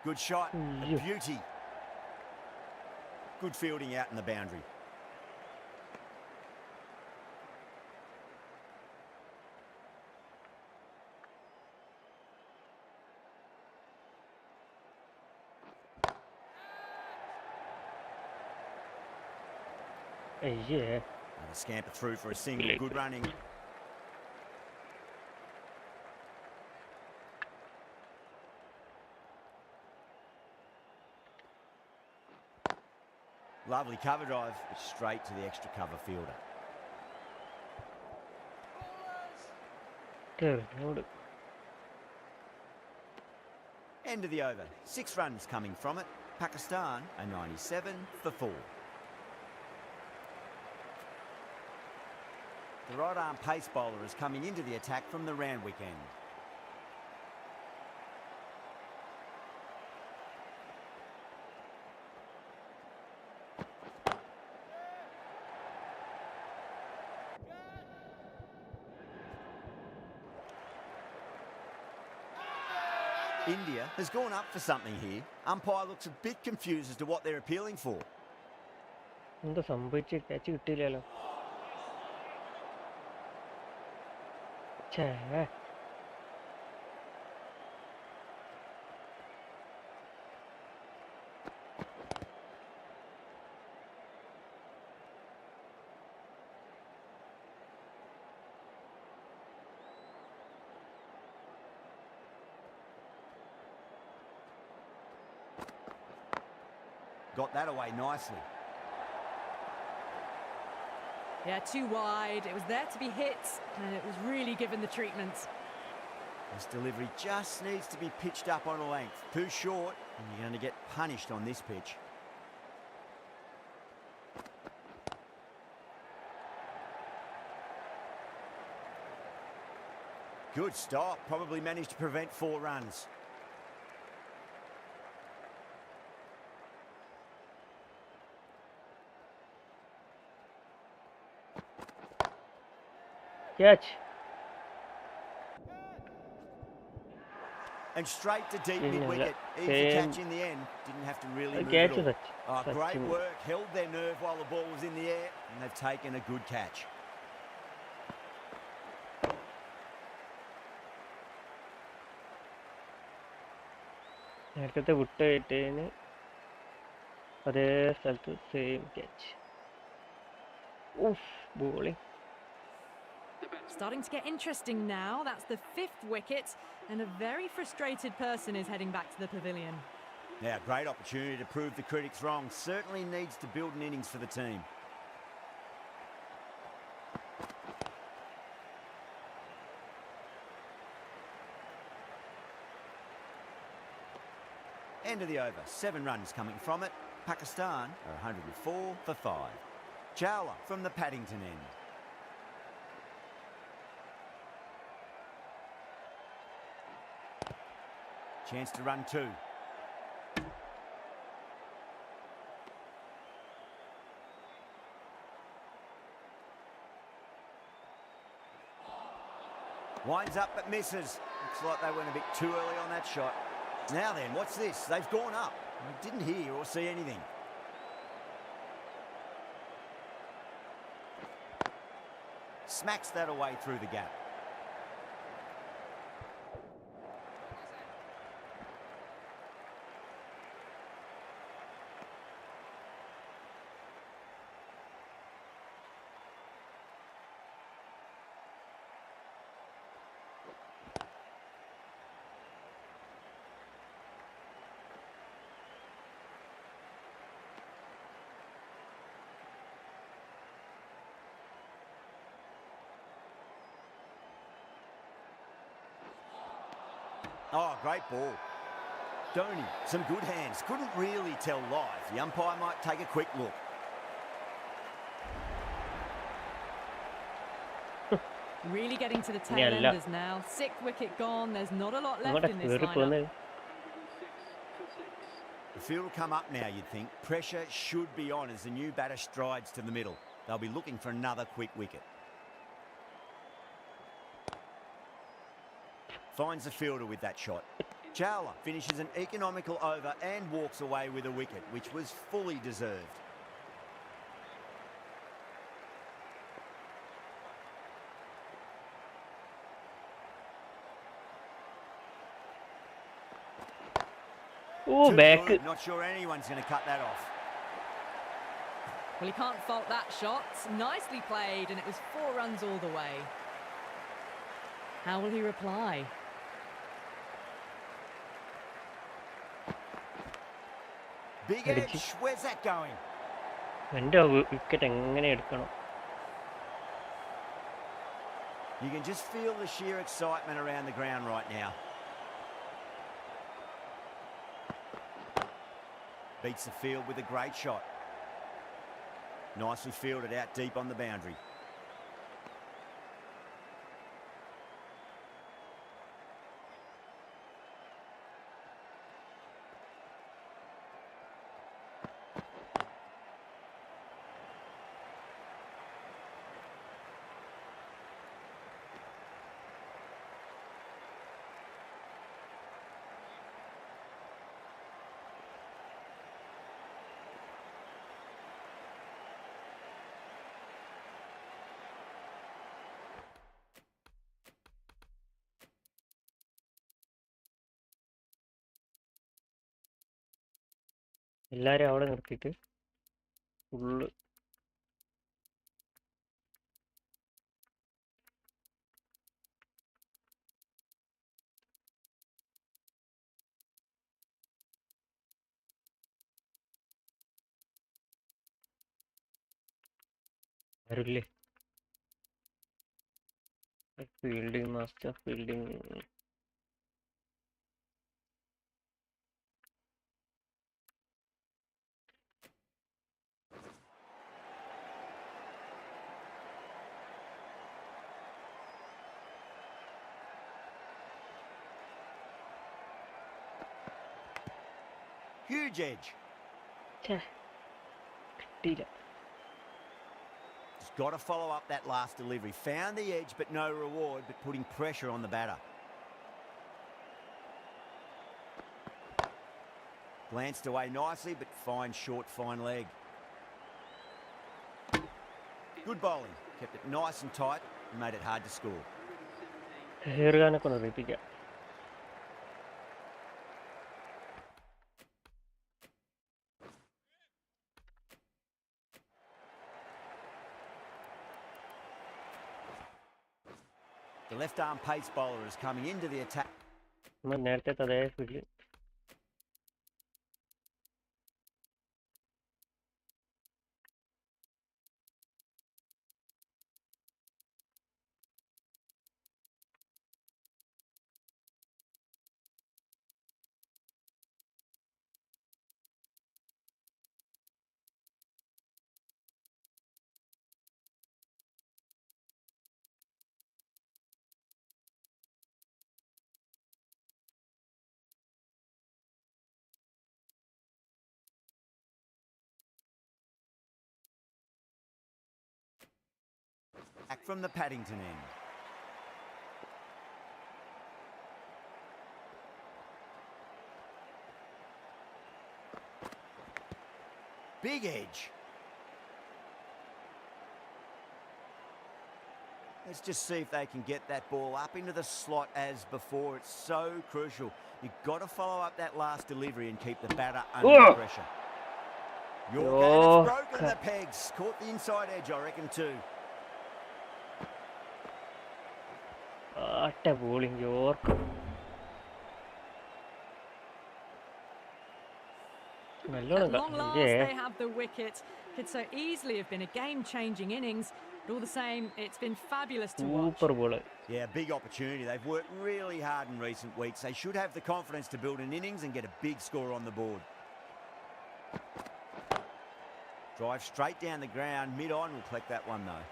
Good shot, a beauty. Good fielding out in the boundary. അയ്യേ. And a scamper through for a single, good running. Lovely cover drive, but straight to the extra cover fielder. End of the over. 6 runs coming from it. Pakistan a 97 for 4. The right arm pace bowler is coming into the attack from the Randwick end. India has gone up for something here. Umpire looks a bit confused as to what they're appealing for. എന്താ സംഭവിച്ച് catch കിട്ടിയില്ലല്ലോ. ഛേ, Got that away nicely. Yeah, too wide. It was there to be hit, and it was really given the treatment. This delivery just needs to be pitched up on a length. Too short, and you're going to get punished on this pitch. Good stop. Probably managed to prevent 4 runs. Catch. And straight to deep Yeah, mid-wicket. that Easy same- catch in the end. Didn't have to really move catch at all. that. Oh, great Sachin. work. Held their nerve while the ball was in the air, and they've taken a good catch. നേരത്തെ വിട്ട് കിട്ടിയതിന് അതേ സ്ഥലത്ത് same catch. Bowling. Starting to get interesting now. That's the 5th wicket, and a very frustrated person is heading back to the pavilion. Now, great opportunity to prove the critics wrong. Certainly needs to build an innings for the team. End of the over. 7 runs coming from it. Pakistan are 104 for 5. Chawla from the Paddington end. Chance to run 2. Winds up but misses. Looks like they went a bit too early on that shot. Now then, what's this? They've gone up. I didn't hear or see anything. Smacks that away through the gap. Oh, great ball. Dhoni, some good hands. Couldn't really tell live. The umpire might take a quick look. Really getting to the tail Yeah, enders now. 6th wicket gone. There's not a lot left in this കേറി lineup. പോകുന്നത്. 6 for 6. The field will come up now, you'd think. Pressure should be on as the new batter strides to the middle. They'll be looking for another quick wicket. Finds the fielder with that shot. Chawla finishes an economical over and walks away with a wicket, which was fully deserved. Too back. good. Not sure anyone's going to cut that off. Well, he can't fault that shot. Nicely played, and it was 4 runs all the way. How will he reply? Big edge. Where's that going? എൻ്റെ wicket എങ്ങനെ എടുക്കണം? You can just feel the sheer excitement around the ground right now. Beats the field with a great shot. Nicely fielded out deep on the boundary. എല്ലാവരും അവിടെ നിർത്തിയിട്ട് full ആരുമില്ലേ? Fielding master fielding. Huge edge. കിട്ടിയില്ല. Just got to follow up that last delivery. Found the edge, but no reward, but putting pressure on the batter. Glanced away nicely, but fine short, fine leg. Good bowling. Kept it nice and tight and made it hard to score. ഹെയർഗാനൊക്കെ ഒന്ന് റിപ്പിക്കാം. The left-arm pace bowler is coming into the attack. നമ്മൾ നേരത്തെ അതേ field. Back from the Paddington end. Big edge. Let's just see if they can get that ball up into the slot as before. It's so crucial. You've got to follow up that last delivery and keep the batter under pressure. Yorker, and it's broken the pegs. Caught the inside edge, I reckon, too. Atta bowling York. At long last, they have the wicket. Could so easily have been a game-changing innings, but all the same, it's been fabulous to watch. Super ball. Yeah, big opportunity. They've worked really hard in recent weeks. They should have the confidence to build an innings and get a big score on the board. Drive straight down the ground. Mid-on will collect that one, though.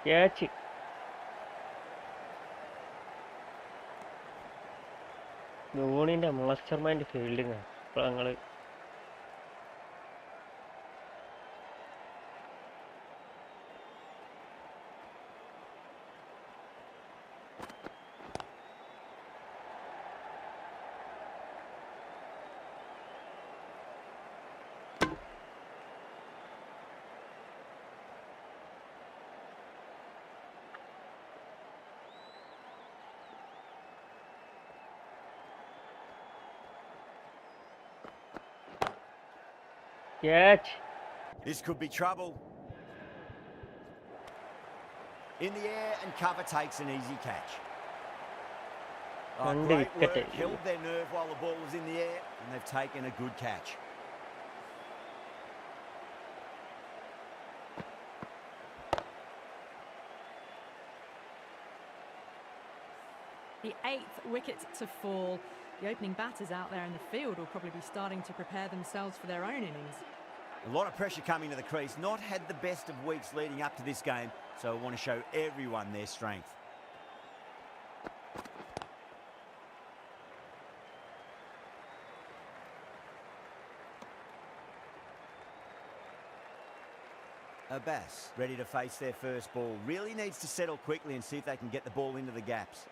Catch. ധോണിന്റെ mastermind fielding ആണ്. അപ്പോൾ ഞങ്ങള് Catch. This could be trouble. In the air and cover takes an easy catch. Oh, രണ്ട് great work. wicket. Held their nerve while the ball was in the air, and they've taken a good catch. The 8th wicket to fall. The opening batters out there in the field will probably be starting to prepare themselves for their own innings. A lot of pressure coming to the crease. Not had the best of weeks leading up to this game, so I want to show everyone their strength. Abbas, ready to face their first ball. Really needs to settle quickly and see if they can get the ball into the gaps.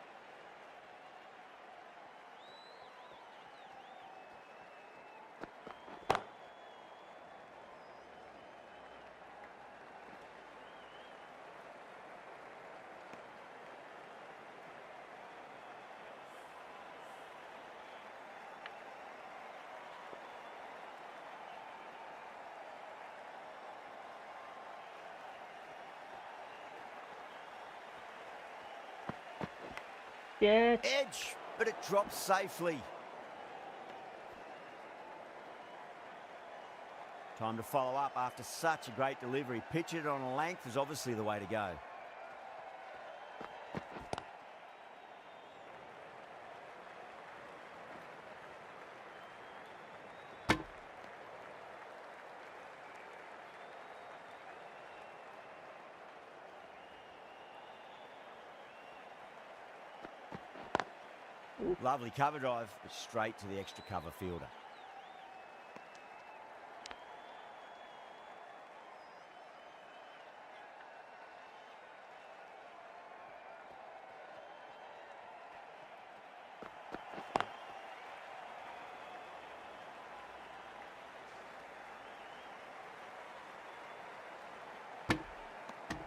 Catch. Edge, but it drops safely. Time to follow up after such a great delivery. Pitch it on a length is obviously the way to go. Lovely cover drive, but straight to the extra cover fielder.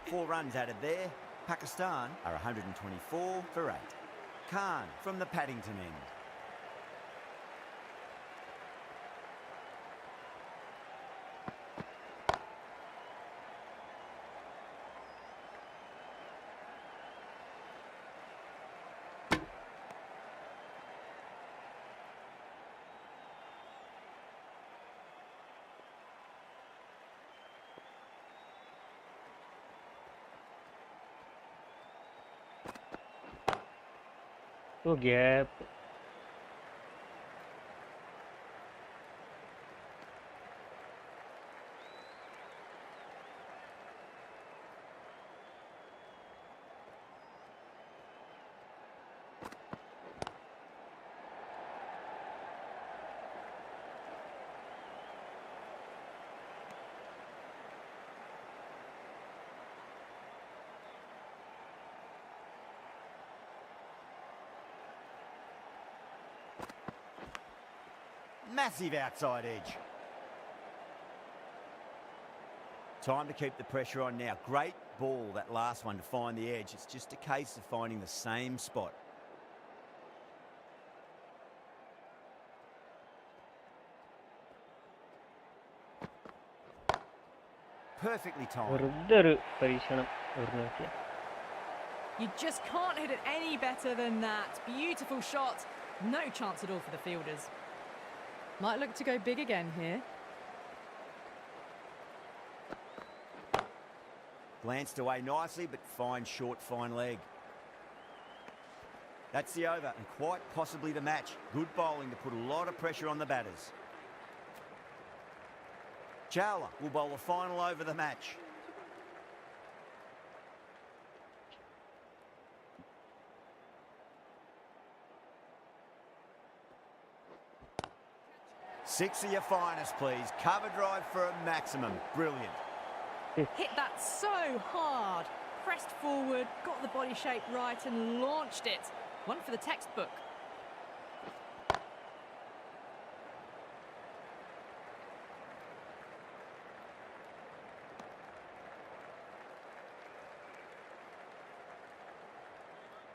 Four runs added there. Pakistan are 124 for 8. Khan from the Paddington end. Oh, gap. Massive outside edge. Time to keep the pressure on now. Great ball, that last one, to find the edge. It's just a case of finding the same spot. Perfectly timed. വെറുതെ ഒരു പരീക്ഷണം ഇവിടുന്ന് നോക്കിയ. You just can't hit it any better than that. Beautiful shot. No chance at all for the fielders. Might look to go big again here. Glanced away nicely, but fine short, fine leg. That's the over, and quite possibly the match. Good bowling to put a lot of pressure on the batters. Chawla will bowl the final over the match. Six of your finest, please. Cover drive for a maximum. Brilliant. Hit that so hard. Pressed forward, got the body shape right and launched it. One for the textbook.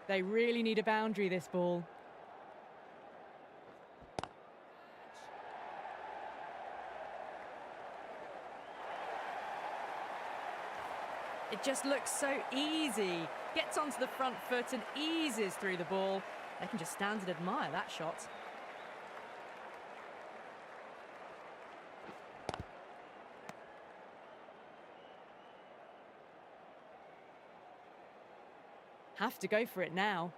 They really need a boundary, this ball. It just looks so easy. Gets onto the front foot and eases through the ball. They can just stand and admire that shot. Have to go for it now.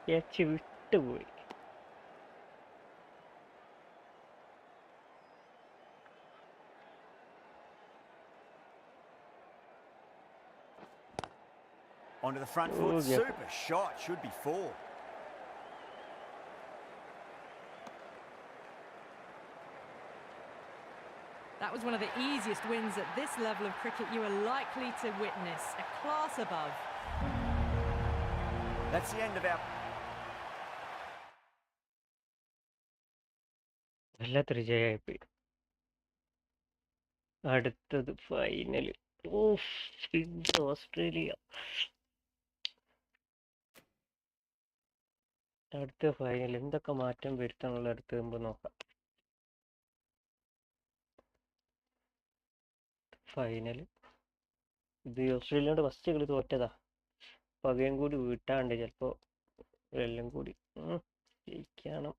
Catch വിട്ടുപോയി. Onto the front foot. Oh, yeah. Super shot. Should be 4. That was one of the easiest wins at this level of cricket you are likely to witness. A class above. That's the end of our... വല്ലാത്തൊരു ജയമായിപ്പോയി. അടുത്തത് final. Australia. അടുത്ത final എന്തൊക്കെ മാറ്റം വരുത്താനുള്ള അടുത്ത് മുമ്പ് നോക്കാം. Final ഇത് ഓസ്ട്രേലിയയോട് ഫസ്റ്റ് കളി തോറ്റതാ. പകയും കൂടി വീട്ടാണ്ട് ചിലപ്പോൾ എല്ലാം കൂടി ജയിക്കണം.